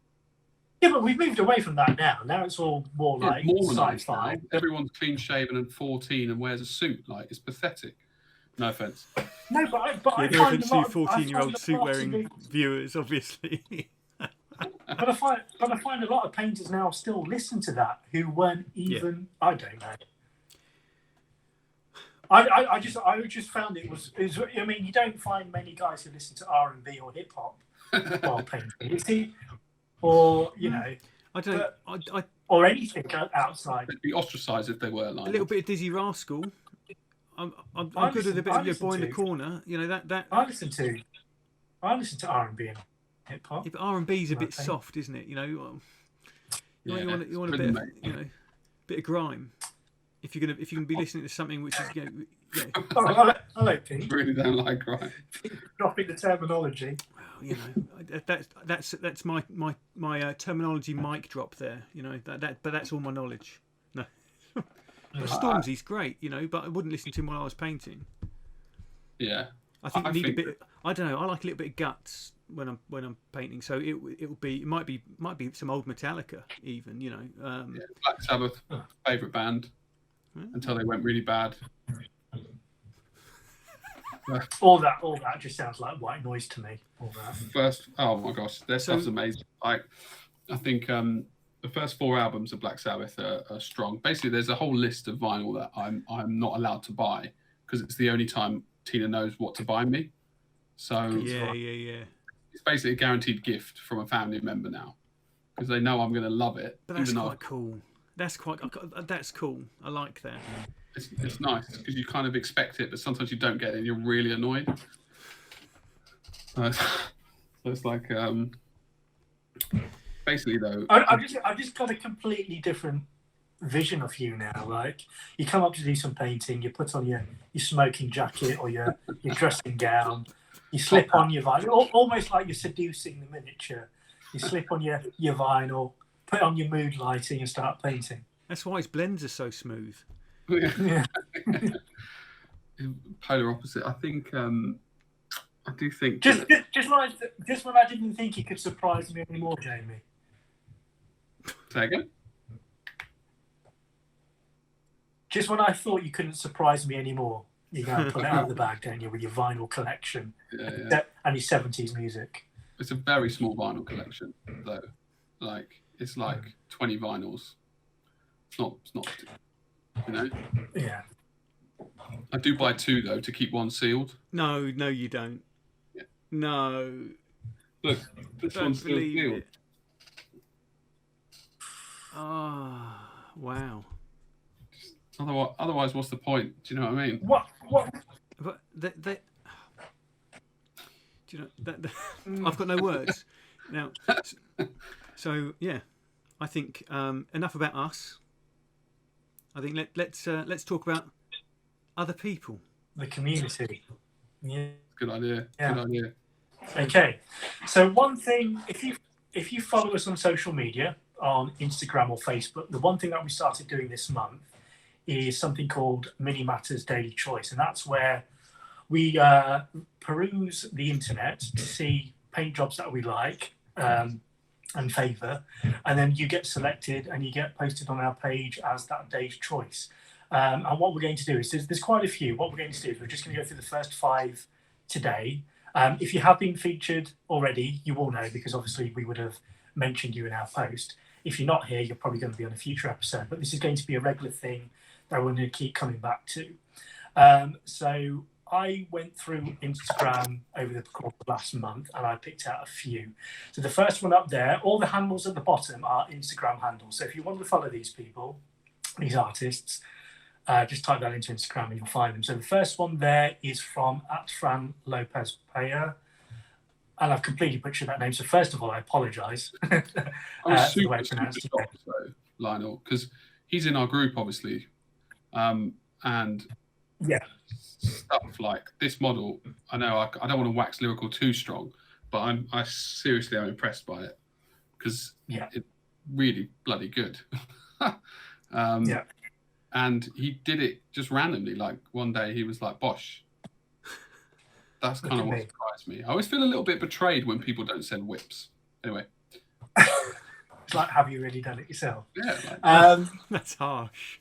Yeah, but we've moved away from that now. Now it's all more like sci-fi. Now. Everyone's clean shaven and 14 and wears a suit. Like it's pathetic. No offense. No, but I no find offense to 14-year-old suit-wearing viewers, obviously. But I find a lot of painters now still listen to that who weren't even. I don't know. I just found it was. I mean, you don't find many guys who listen to R&B or hip hop while painting, you see, or I don't know. Or anything outside. They'd be ostracized if they were like a little bit of Dizzy Rascal. I'm good with a bit of Boy in the Corner. That. I listen to R&B and hip hop. Yeah, but R&B's a bit soft, isn't it? You want a bit of, bit of grime. If you're gonna be listening to something which is Hello, Pete. Really don't like grime. Dropping the terminology. Well, that's my terminology mic drop there. But that's all my knowledge. No. Stormzy's great, you know, but I wouldn't listen to him while I was painting. Yeah. I think you need a bit. I don't know. I like a little bit of guts when I'm painting. So it might be some old Metallica even, you know. Yeah, Black Sabbath, favourite band until they went really bad. All that just sounds like white noise to me. All that. Oh my gosh, their stuff's amazing. I think the first 4 albums of Black Sabbath are strong. Basically, there's a whole list of vinyl that I'm not allowed to buy because it's the only time Tina knows what to buy me. So yeah. It's basically a guaranteed gift from a family member now because they know I'm going to love it. But that's quite cool. That's cool. I like that. It's nice because you kind of expect it, but sometimes you don't get it and you're really annoyed. So it's like basically though. I've just got a completely different vision of you now. Like you come up to do some painting, you put on your smoking jacket or your dressing gown, you slip on your vinyl, almost like you're seducing the miniature. You slip on your vinyl, put on your mood lighting, and start painting. That's why his blends are so smooth. Yeah. Polar opposite. I think. I do think. Just when I didn't think he could surprise me anymore, Jamie. Say again. Just when I thought you couldn't surprise me anymore, you go and pull it out of the bag, don't you, with your vinyl collection and your 70s music. It's a very small vinyl collection, though. Like it's like 20 vinyls. It's not. You know. Yeah. I do buy 2 though to keep one sealed. No, you don't. Yeah. No. Look, this one's still sealed. Ah, wow. Otherwise, what's the point? Do you know what I mean? What? But do you know that? I've got no words now. So yeah, I think enough about us. I think let's talk about other people. The community. Yeah. Good idea. Yeah. Good idea. Okay. So one thing, if you follow us on social media, on Instagram or Facebook, the one thing that we started doing this month is something called minimattersdailychoice, and that's where we peruse the internet to see paint jobs that we like and favour, and then you get selected and you get posted on our page as that day's choice. And what we're going to do is there's quite a few. What we're going to do is we're just going to go through the first 5 today. If you have been featured already, you will know because obviously we would have mentioned you in our post. If you're not here, you're probably going to be on a future episode. But this is going to be a regular thing that we're going to keep coming back to. So I went through Instagram over the course of last month and I picked out a few. So the first one up there, all the handles at the bottom are Instagram handles. So if you want to follow these people, these artists, just type that into Instagram and you'll find them. So the first one there is from @Fran Lopez Paya. And I've completely butchered that name. So first of all, I apologise for the way I pronounced it. Lionel, because he's in our group, obviously. And yeah, stuff like this model, I know I don't want to wax lyrical too strong, but I seriously am impressed by it because it's really bloody good. Yeah. And he did it just randomly. Like one day he was like, Bosh. That's kind of what surprised me. I always feel a little bit betrayed when people don't send whips. Anyway. It's like, have you really done it yourself? Yeah. That's harsh.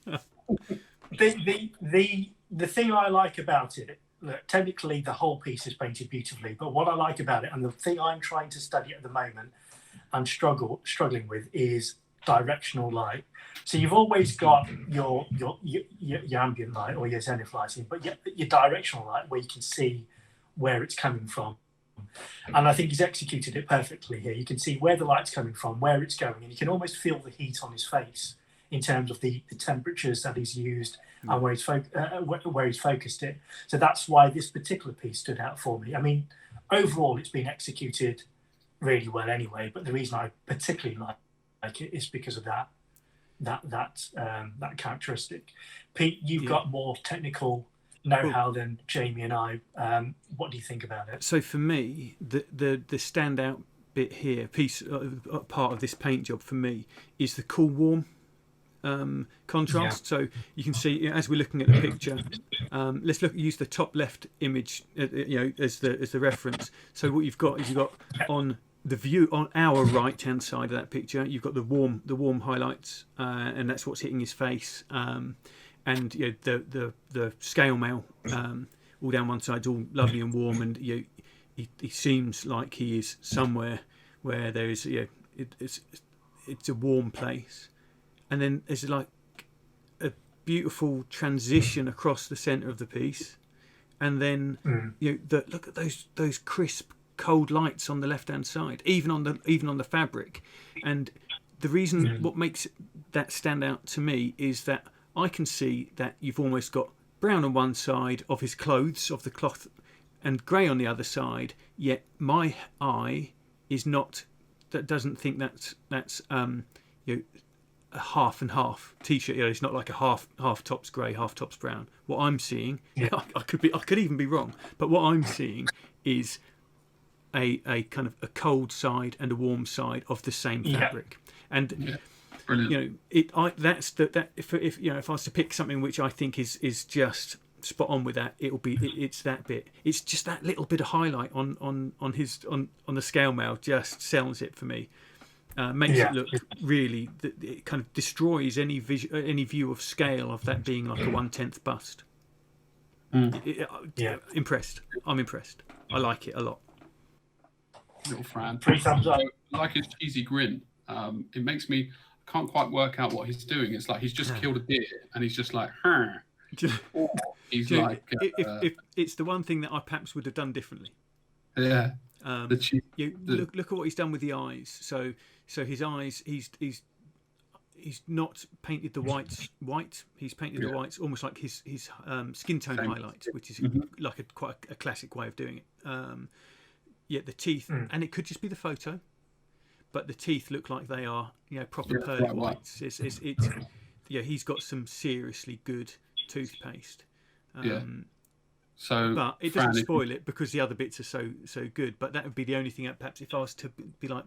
The thing I like about it, look, technically the whole piece is painted beautifully, but what I like about it, and the thing I'm trying to study at the moment and struggling with, is directional light. So you've always got your ambient light or your zenith lighting, but your directional light where you can see where it's coming from. And I think he's executed it perfectly here. You can see where the light's coming from, where it's going, and you can almost feel the heat on his face in terms of the temperatures that he's used and where he's focused it. So that's why this particular piece stood out for me. I mean, overall, it's been executed really well anyway, but the reason I particularly like it is because of that characteristic. Pete, you've got more technical know-how than Jamie and I. What do you think about it? So for me, the standout bit here, part of this paint job for me, is the cool warm contrast. So you can see, as we're looking at the picture, let's use the top left image, as the reference. So what you've got is on the view on our right hand side of that picture, you've got the warm highlights, and that's what's hitting his face. And the scale mail all down one side's all lovely and warm, and he seems like he is somewhere where there is it's a warm place, and then there's like a beautiful transition across the centre of the piece, and then look at those crisp cold lights on the left hand side, even on the fabric. And the reason what makes that stand out to me is that I can see that you've almost got brown on one side of his clothes, of the cloth, and grey on the other side, yet my eye is not, that doesn't think that's a half and half t-shirt. It's not like a half tops grey, half tops brown. What I'm seeing, I could even be wrong, but what I'm seeing is a kind of a cold side and a warm side of the same fabric. And Brilliant. if I was to pick something which I think is just spot on with that, it's that bit. It's just that little bit of highlight on the scale mail just sells it for me. Makes it look really. It kind of destroys any view of scale of that being like a 1/10 bust. Impressed. I'm impressed. I like it a lot. Little Fran. 3 thumbs up. I like his cheesy grin. It makes me. Can't quite work out what he's doing. It's like he's just killed a deer and he's just like, or he's like, if it's the one thing that I perhaps would have done differently. Yeah. Look at what he's done with the eyes. So his eyes, he's not painted the whites white. He's painted the whites almost like his skin tone highlights, which is like quite a classic way of doing it. Yet the teeth, and it could just be the photo, but the teeth look like they are, proper pearly whites. It's he's got some seriously good toothpaste. So, but it doesn't spoil it because the other bits are so good. But that would be the only thing that perhaps if I was to be like,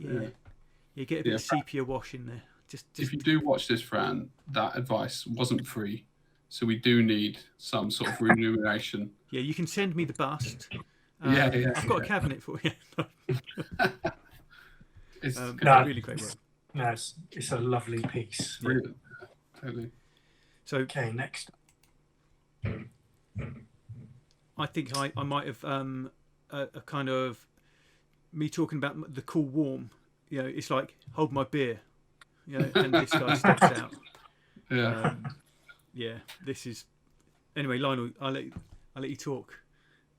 get a bit of sepia wash in there. Just if you do watch this, Fran, that advice wasn't free, so we do need some sort of remuneration. Yeah, you can send me the bust. I've got a cabinet for you. It's really great work. No, it's a lovely piece. Brilliant. Totally. So okay, next. I think I might have a kind of me talking about the cool warm. It's like hold my beer. And this guy steps out. This is anyway. Lionel, I'll let you talk.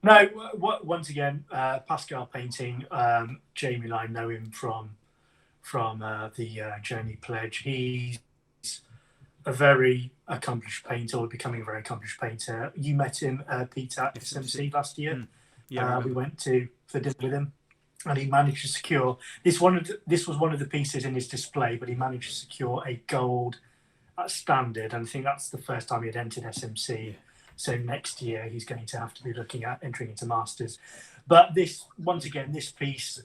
No, once again, Pascal painting. Jamie and I know him from the Journey Pledge. He's a very accomplished painter, or becoming a very accomplished painter. You met him, Peter, at SMC last year. We went for dinner with him, and he managed to secure this was one of the pieces in his display, but he managed to secure a gold standard, and I think that's the first time he had entered SMC. So next year he's going to have to be looking at entering into Masters. But this piece,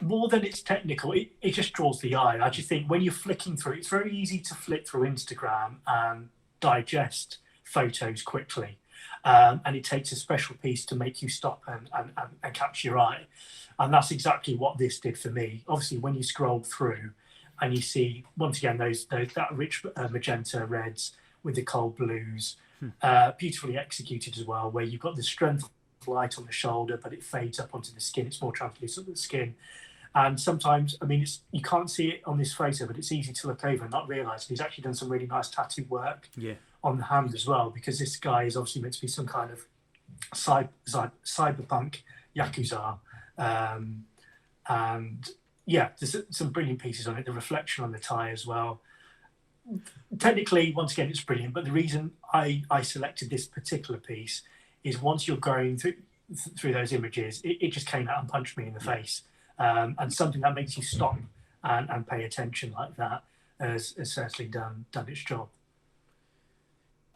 more than it's technical, it just draws the eye. I just think when you're flicking through, it's very easy to flick through Instagram and digest photos quickly. And it takes a special piece to make you stop and catch your eye. And that's exactly what this did for me. Obviously, when you scroll through and you see, once again, that rich magenta reds with the cold blues, beautifully executed as well, where you've got the strength of light on the shoulder, but it fades up onto the skin. It's more translucent to the skin. And sometimes, you can't see it on this photo, but it's easy to look over and not realise he's actually done some really nice tattoo work on the hand as well, because this guy is obviously meant to be some kind of cyberpunk Yakuza. There's some brilliant pieces on it. The reflection on the tie as well. Technically, once again, it's brilliant, but the reason I selected this particular piece is once you're going through those images, it just came out and punched me in the face. And something that makes you stop and pay attention like that has certainly done its job.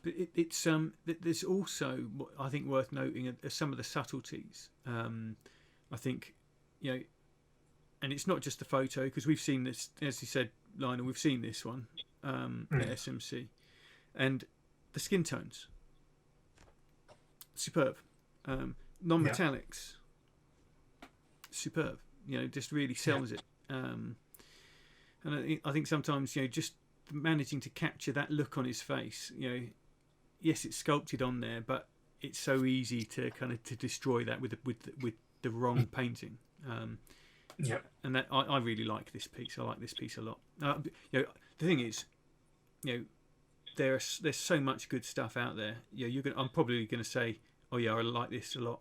But it's there's also what I think worth noting are some of the subtleties. I think, and it's not just the photo, because we've seen this, as you said, Lionel, we've seen this one. at SMC, and the skin tones, superb. Non-metallics, superb. Just really sells it. And I think sometimes just managing to capture that look on his face. Yes, it's sculpted on there, but it's so easy to to destroy that with the wrong painting. And that I really like this piece. I like this piece a lot. The thing is, there's so much good stuff out there. I'm probably going to say, oh yeah, I like this a lot.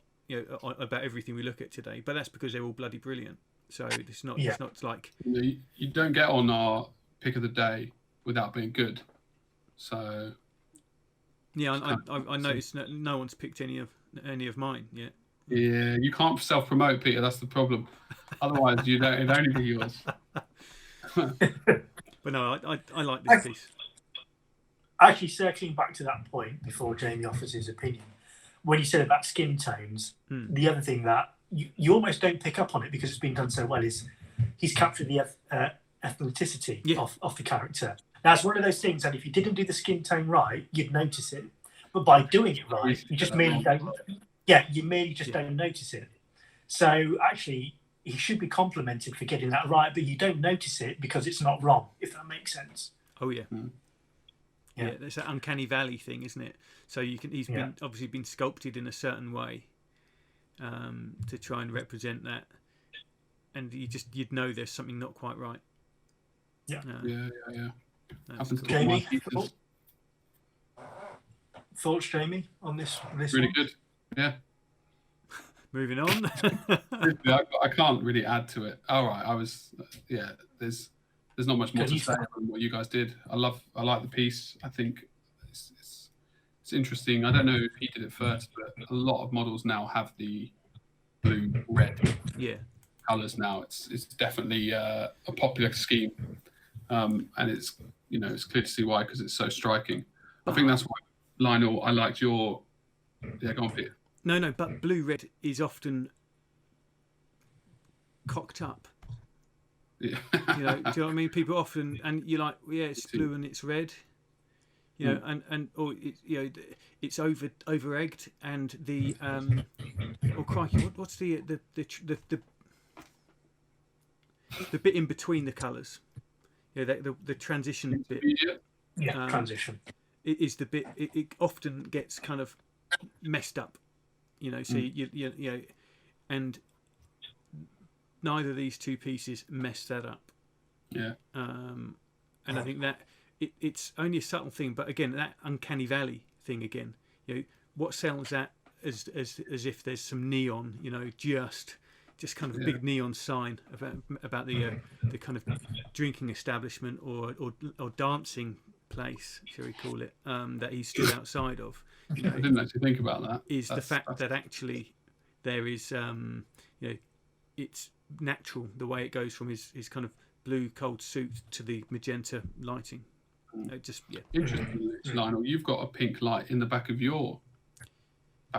About everything we look at today, but that's because they're all bloody brilliant. So it's not like you don't get on our pick of the day without being good. So yeah, I noticed no one's picked any of mine yet. Yeah, you can't self-promote, Peter. That's the problem. Otherwise, it'd only be yours. But no, I like this piece. Actually, circling back to that point before Jamie offers his opinion, when you said about skin tones, the other thing that you almost don't pick up on it because it's been done so well is he's captured the ethnicity of the character. Now, it's one of those things that if you didn't do the skin tone right, you'd notice it. But by doing it right, you just merely don't. Yeah, you merely just don't notice it. So actually, he should be complimented for getting that right, but you don't notice it because it's not wrong, if that makes sense. Oh yeah. Yeah, there's that uncanny valley thing, isn't it? So he's been obviously been sculpted in a certain way to try and represent that, and you'd know there's something not quite right. Yeah. Cool. Jamie, thoughts, Jamie, on this really one? Good. Yeah. Moving on. I can't really add to it. All right, there's not much more to say than what you guys did. I like the piece. I think it's interesting. I don't know if he did it first, but a lot of models now have the blue, red colours now. It's definitely a popular scheme, and it's clear to see why, because it's so striking. I think that's why, Lionel, I liked your. Yeah, go on, Peter. No, but blue red is often cocked up. Yeah. Do you know what I mean? People often, and you're like, it's blue and it's red, or it's over egged, and the oh crikey, what's the bit in between the colours? The transition bit. Transition. It is the bit. It often gets kind of messed up, So and neither of these two pieces mess that up. Yeah. And I think that it's only a subtle thing, but again, that uncanny valley thing again. What sells that as if there's some neon, just kind of a big neon sign about the kind of drinking establishment or dancing place, shall we call it, that he stood outside of. I didn't actually think about that. The fact that actually there is, it's natural the way it goes from his kind of blue cold suit to the magenta lighting. Interesting, Lionel. You've got a pink light in the back of your.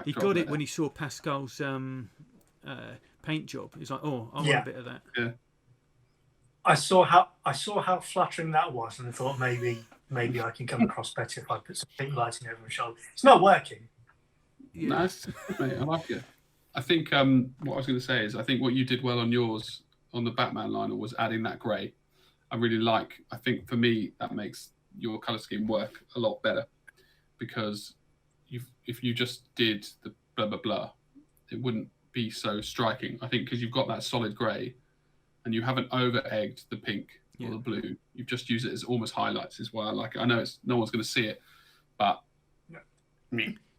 He got it when he saw Pascal's paint job. He's like, "Oh, I want a bit of that." Yeah. I saw how flattering that was, and I thought maybe I can come across better if I put some pink lighting over my shoulder. It's not working. Yeah. Nice, mate. I like it. I think what I was going to say is I think what you did well on yours on the Batman liner was adding that grey. I really like. I think for me that makes your colour scheme work a lot better, because if you just did the blah blah blah, it wouldn't be so striking. I think because you've got that solid grey, and you haven't over-egged the pink or the blue. You've just used it as almost highlights. Is why I like it. I know no one's going to see it, but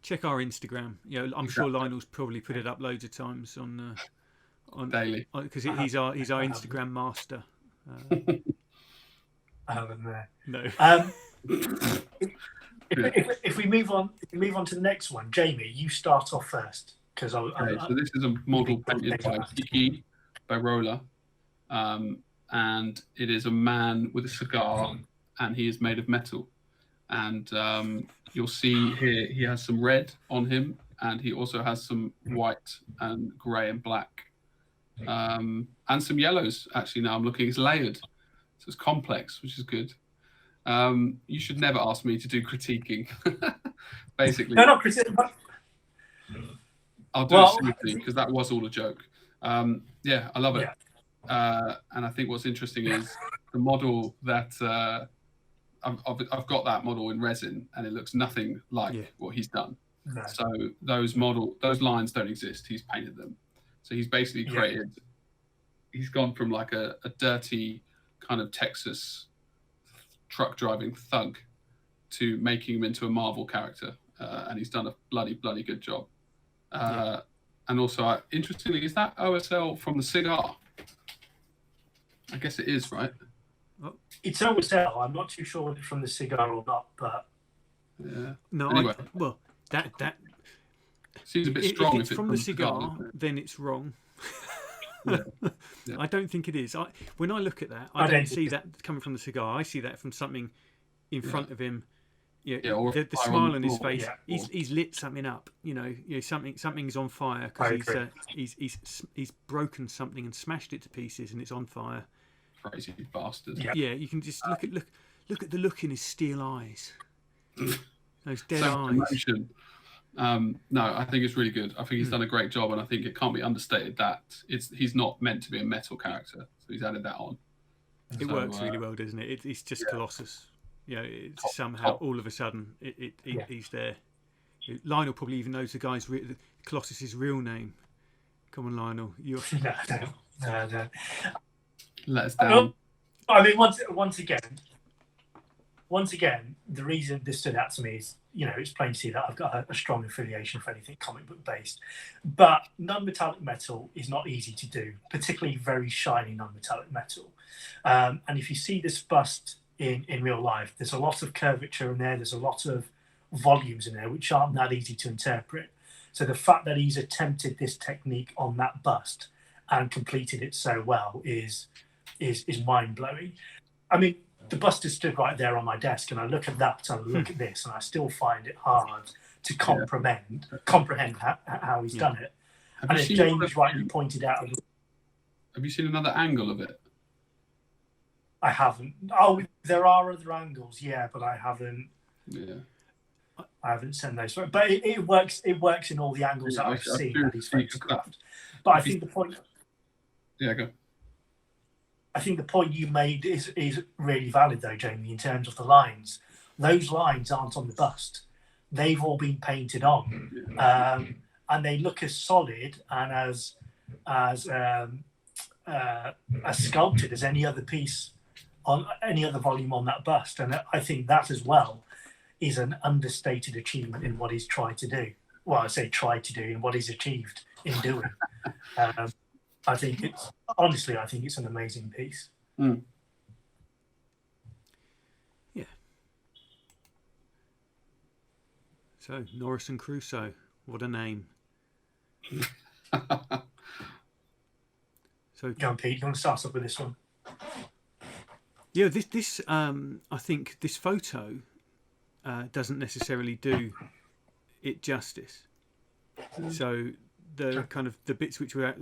check our Instagram. I'm sure Lionel's probably put it up loads of times on daily, because he's our Instagram master. I haven't there. No. If we move on to the next one, Jamie, you start off first because so this is a model painted by Kiki Barola, and it is a man with a cigar, and he is made of metal, and you'll see here he has some red on him, and he also has some white and grey and black, and some yellows. Actually, now I'm looking, it's layered, so it's complex, which is good. You should never ask me to do critiquing. Basically, No, not critiquing. I'll do it simply because that was all a joke. Yeah, I love it. Yeah. And I think what's interesting is the model that I've got that model in resin, and it looks nothing like what he's done. No. So those lines don't exist. He's painted them. So he's basically created. He's gone from like a dirty kind of Texas truck driving thug to making him into a Marvel character, and he's done a bloody good job. And also, interestingly, is that OSL from the cigar? I guess it is, right? It's OSL. I'm not too sure whether it's from the cigar or not, but no. Anyway. Well, that seems a bit strong. If it's from the cigar, then it's wrong. I don't think it is. When I look at that, I don't see that coming from the cigar. I see that from something in front of him. Or the smile on his face. He's lit something up. Something's on fire because he's broken something and smashed it to pieces, and it's on fire. Crazy bastard. Yeah, you can just look at the look in his steel eyes. Those dead eyes. No, I think it's really good. I think he's done a great job, and I think it can't be understated that he's not meant to be a metal character, so he's added that on. It works really well, doesn't it? It's just Colossus. Somehow all of a sudden he's there. Lionel probably even knows the guy's Colossus's real name. Come on, Lionel. No. Let us down. I mean, once again, the reason this stood out to me is, it's plain to see that I've got a strong affiliation for anything comic book based. But non-metallic metal is not easy to do, particularly very shiny non-metallic metal. And if you see this bust in real life, there's a lot of curvature in there. There's a lot of volumes in there which aren't that easy to interpret. So the fact that he's attempted this technique on that bust and completed it so well is mind-blowing. I mean, the bust is stood right there on my desk, and I look at that and I look at this, and I still find it hard to comprehend how he's done it. And as James rightly pointed out, have you seen another angle of it? I haven't. Oh, there are other angles, but I haven't. Yeah. I haven't sent those. But it works. It works in all the angles that I've seen that he's photographed. But I think the point. Yeah, go. I think the point you made is really valid, though, Jamie, in terms of the lines. Those lines aren't on the bust. They've all been painted on. And they look as solid and as sculpted as any other piece on any other volume on that bust. And I think that as well is an understated achievement in what he's tried to do. Well, I say tried to do, in what he's achieved in doing. I think it's an amazing piece. Mm. Yeah. So Norris and Crusoe, what a name. So John Pete, you want to start off with this one? Yeah, this I think this photo doesn't necessarily do it justice. So the kind of the bits which were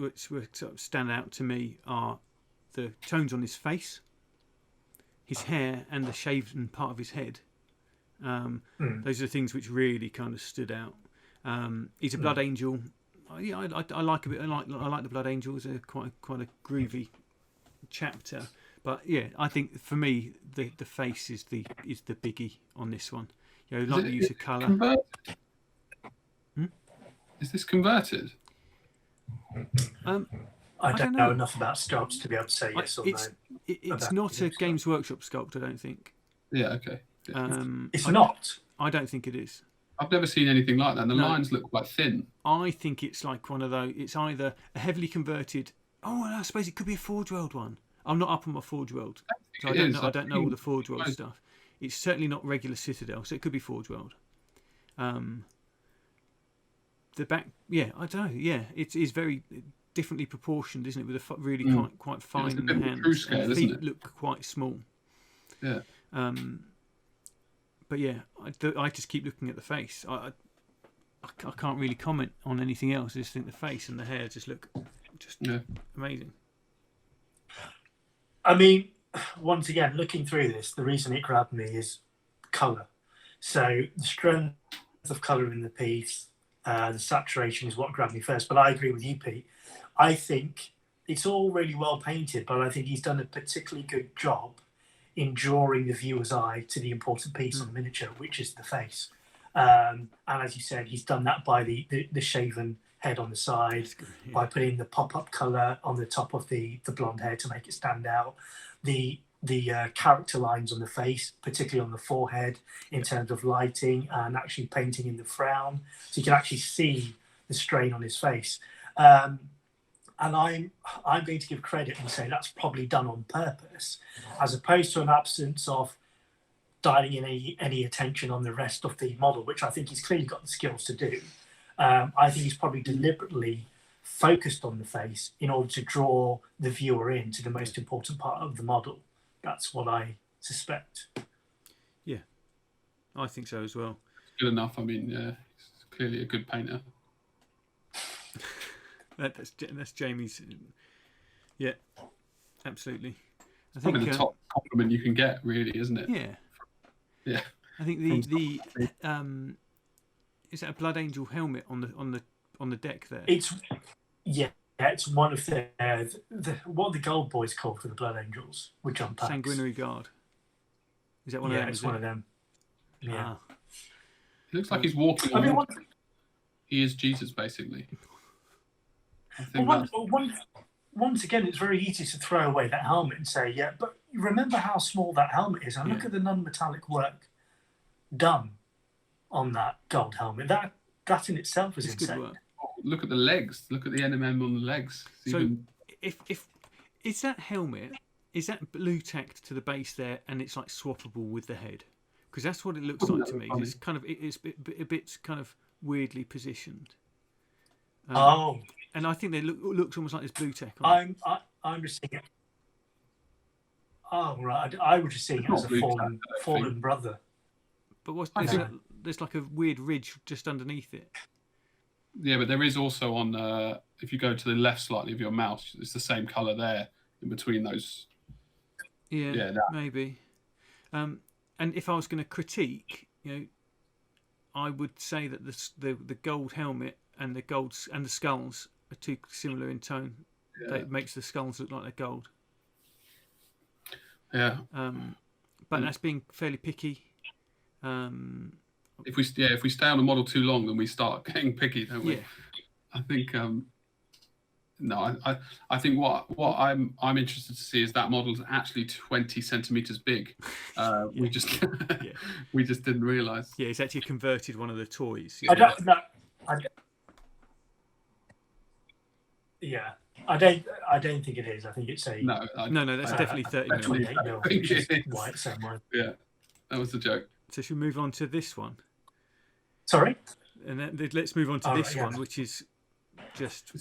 sort of stand out to me are the tones on his face, his hair, and the shaven part of his head. Those are the things which really kind of stood out. He's a blood angel. Yeah, I like a bit. I like the Blood Angels. They're quite a groovy chapter. But yeah, I think for me the face is the biggie on this one. Like the use of colour. Is this converted? I don't know enough about sculpts to be able to say yes or no. It's not a Games Workshop sculpt, I don't think. Yeah, okay. Yeah. It's not. I don't think it is. I've never seen anything like that. The lines look quite thin. I think it's like one of those. It's either a heavily converted. Oh, I suppose it could be a Forge World one. I'm not up on my Forge World, so I don't know all the Forge World stuff. It's certainly not regular Citadel, so it could be Forge World. The back, I don't know. Yeah, it's very differently proportioned, isn't it? With a really quite fine hands. Scale, and feet isn't it? look quite small. Yeah. But yeah, I just keep looking at the face. I can't really comment on anything else. I just think the face and the hair just look amazing. I mean, once again, looking through this, the reason it grabbed me is colour. So the strength of colour in the piece, the saturation is what grabbed me first. But I agree with you, Pete. I think it's all really well painted, but I think he's done a particularly good job in drawing the viewer's eye to the important piece on the miniature, which is the face. And as you said, he's done that by the shaven head on the side, by putting the pop-up colour on the top of the blonde hair to make it stand out. The character lines on the face, particularly on the forehead, in terms of lighting and actually painting in the frown, so you can actually see the strain on his face. And I'm going to give credit and say that's probably done on purpose, as opposed to an absence of dialing in any attention on the rest of the model, which I think he's clearly got the skills to do. I think he's probably deliberately focused on the face in order to draw the viewer in to the most important part of the model. That's what I suspect. Yeah, I think so as well. Good enough. I mean, yeah, he's clearly a good painter. That's Jamie's. Yeah, absolutely. I think probably the top compliment you can get, really, isn't it? Yeah. Yeah. I think the is that a Blood Angel helmet on the deck there? It's one of the what are the gold boys called for the Blood Angels, which unpacks. Sanguinary Guard. Is that one of them? Yeah, it's one of them. Yeah. It looks like he's walking. He is Jesus, basically. I think once again, it's very easy to throw away that helmet and say, yeah, but remember how small that helmet is, and look at the non-metallic work done on that gold helmet. That in itself is insane. Good work. Look at the legs. Look at the NMM on the legs. So, if is that helmet, is that blue tacked to the base there, and it's like swappable with the head? Because that's what it looks like to me. It's kind of it's a bit kind of weirdly positioned. And I think they looks almost like there's blue tack on. I'm just seeing it. Oh right, I was just seeing it as a fallen brother. But there's like a weird ridge just underneath it. Yeah, but there is also on if you go to the left slightly of your mouse, it's the same colour there in between those. Yeah, maybe. And if I was going to critique, I would say that the gold helmet and the skulls are too similar in tone. Yeah. That makes the skulls look like they're gold. Yeah. But that's being fairly picky. If we stay on a model too long, then we start getting picky, don't we? Yeah. I think I think what I'm interested to see is that model's actually 20 centimeters big. We just didn't realise. Yeah, it's actually converted one of the toys. I don't know. I don't think it is. I think it's a no. That's definitely 30 28 mil. White, same one. Yeah, that was the joke. So should we move on to this one? Sorry. And then let's move on to this one, which is just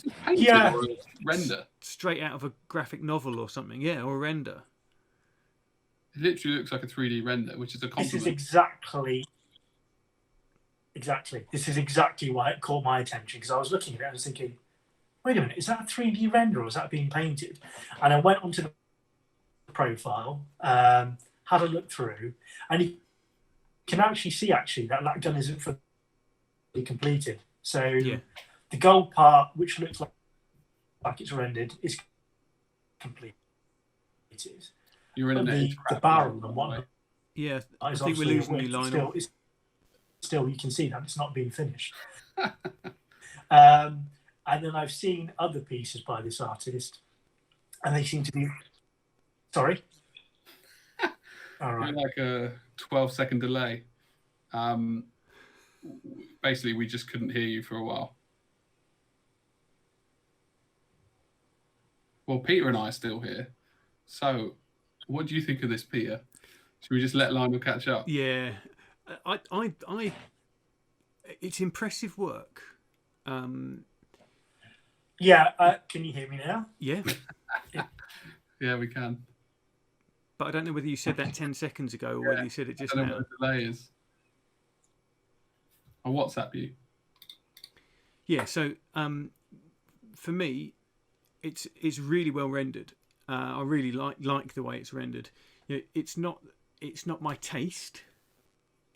render straight out of a graphic novel or something. Yeah, or a render. It literally looks like a 3D render, which is a compliment. This is exactly why it caught my attention, because I was looking at it and I was thinking, wait a minute, is that a 3D render or is that being painted? And I went onto the profile, had a look through, and you can actually see that gun isn't fully completed. So the gold part, which looks like it's rendered, is completed. You're in the barrel and one. Yeah, I think we're losing you, Lionel. Still, you can see that it's not being finished. And then I've seen other pieces by this artist, and they seem to be. Sorry. All right. Like a 12-second delay. Basically, we just couldn't hear you for a while. Well, Peter and I are still here. So, what do you think of this, Peter? Should we just let Lionel catch up? Yeah, it's impressive work. Yeah, can you hear me now? Yeah. Yeah, we can. But I don't know whether you said that 10 seconds ago or whether you said it just now. I don't know what the delay is. I'll WhatsApp you. Yeah, so for me, it's really well rendered. I really like the way it's rendered. You know, it's not my taste,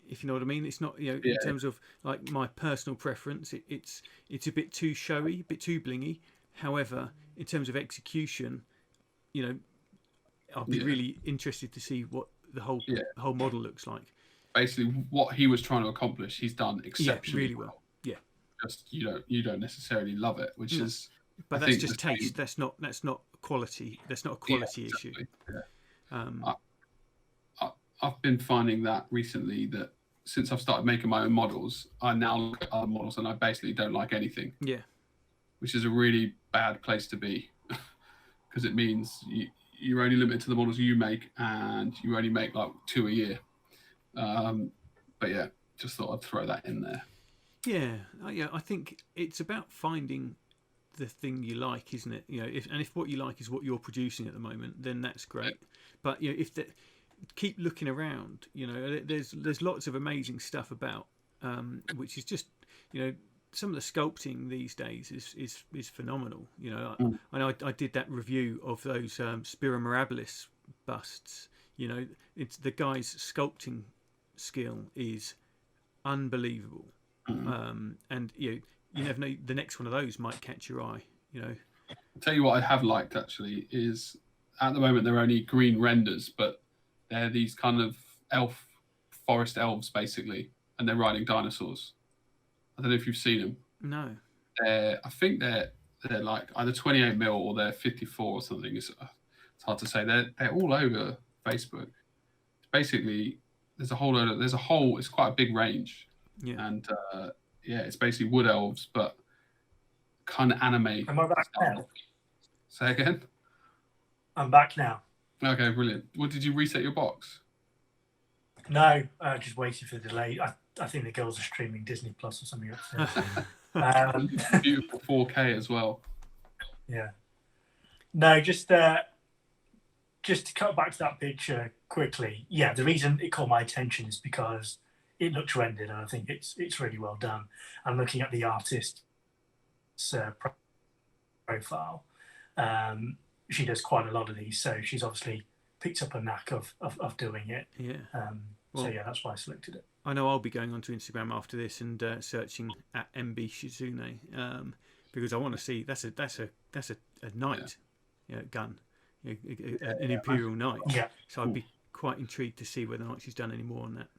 if you know what I mean. It's not, you know, in terms of like my personal preference. It's a bit too showy, a bit too blingy. However, in terms of execution, you know, I'll be really interested to see what the whole model looks like. Basically, what he was trying to accomplish, he's done exceptionally really well. Yeah. Just you don't necessarily love it, which is. But that's just taste. That's not quality. That's not a quality issue. Yeah. I've been finding that recently, that since I've started making my own models, I now look at other models and I basically don't like anything. Yeah. Which is a really bad place to be, because it means you're only limited to the models you make, and you only make like 2 a year. But yeah, just thought I'd throw that in there. Yeah. I think it's about finding the thing you like, isn't it? You know, if what you like is what you're producing at the moment, then that's great. But you know, keep looking around. You know, there's lots of amazing stuff about, which is just, you know, some of the sculpting these days is phenomenal. You know, I know I did that review of those Spira Mirabilis busts. You know, it's the guy's sculpting skill is unbelievable. And you never know, the next one of those might catch your eye. You know, I'll tell you what I have liked actually is, at the moment they're only green renders, but they're these kind of forest elves basically, and they're riding dinosaurs. I don't know if you've seen them. No. I think they're like either 28 mil or they're 54 or something. It's hard to say. They're all over Facebook. Basically, there's a whole. It's quite a big range. Yeah. And it's basically wood elves, but kind of anime. Am I back now? Say again. I'm back now. Okay, brilliant. What, did you reset your box? No, just waiting for the delay. I think the girls are streaming Disney Plus or something upstairs. Beautiful 4K as well. Yeah. No, just to cut back to that picture quickly. Yeah, the reason it caught my attention is because it looks rendered, and I think it's really well done. And looking at the artist's profile, she does quite a lot of these, so she's obviously picked up a knack of doing it. Yeah. So yeah, that's why I selected it. I know I'll be going onto Instagram after this and searching at MB Shizune, because I want to see that's a knight, gun, an Imperial Knight. Yeah. So I'd be quite intrigued to see whether or not she's done any more on that.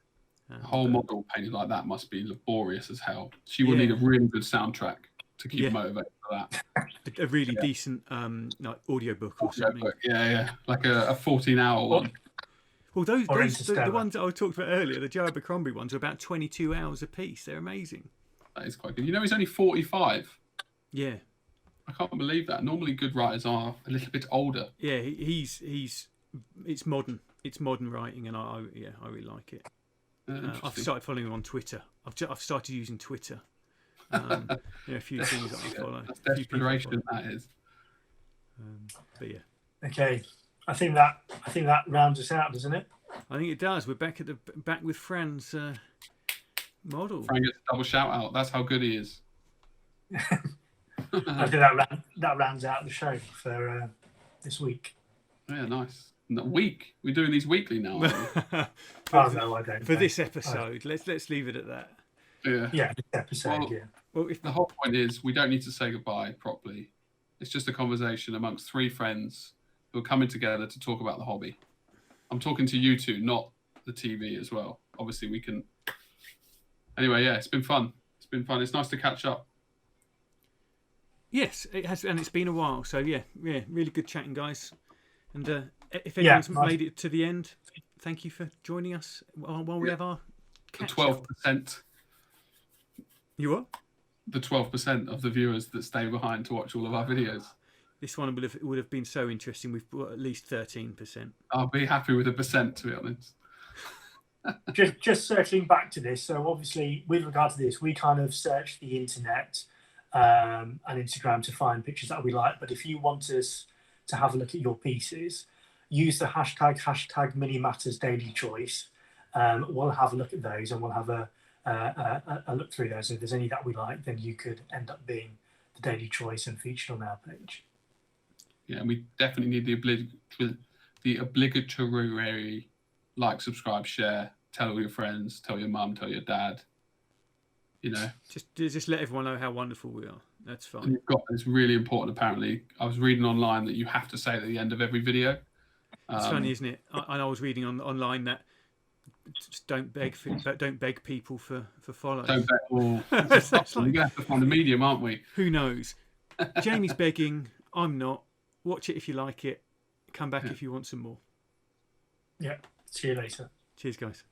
A whole model painted like that must be laborious as hell. She will need a really good soundtrack to keep motivated for that. A really decent like audiobook or something. Yeah, like a 14-hour one. Well, the ones that I talked about earlier, the Joe Abercrombie ones, are about 22 hours a piece. They're amazing. That is quite good. You know, he's only 45. Yeah. I can't believe that. Normally, good writers are a little bit older. Yeah, it's modern. It's modern writing, and I really like it. I've started following him on Twitter. I've started using Twitter. A few things that I follow. That's desperation, that is. But yeah. Okay, I think that rounds us out, doesn't it? I think it does. We're back with Fran's model. Fran gets a double shout out. That's how good he is. I think that rounds out the show for this week. Yeah, nice. Week. We're doing these weekly now. Oh no, I don't. For this episode, let's leave it at that. Yeah, this episode. Well, if the whole point is, we don't need to say goodbye properly. It's just a conversation amongst three friends who are coming together to talk about the hobby. I'm talking to you two, not the TV as well. Obviously, we can. Anyway, yeah, it's been fun. It's nice to catch up. Yes, it has, and it's been a while. So yeah, really good chatting, guys. And if anyone's made it to the end, thank you for joining us while we have our catch up. The 12%. You what? The 12% of the viewers that stay behind to watch all of our videos. This one would have been so interesting. We've got at least 13%. I'll be happy with 1%, to be honest. just circling back to this. So obviously, with regard to this, we kind of searched the internet and Instagram to find pictures that we like. But if you want us to have a look at your pieces, use the hashtag Minimattersdailychoice. We'll have a look at those, and we'll have a look through those. If there's any that we like, then you could end up being the daily choice and featured on our page. Yeah, and we definitely need the obligatory like, subscribe, share, tell all your friends, tell your mum, tell your dad. You know, just let everyone know how wonderful we are. That's fine. And it's really important. Apparently, I was reading online that you have to say it at the end of every video. It's funny, isn't it? I was reading online that just don't beg people for follows. Don't beg. Well, Like, we're gonna have to find a medium, aren't we? Who knows? Jamie's begging. I'm not. Watch it if you like it. Come back if you want some more. Yeah. See you later. Cheers, guys.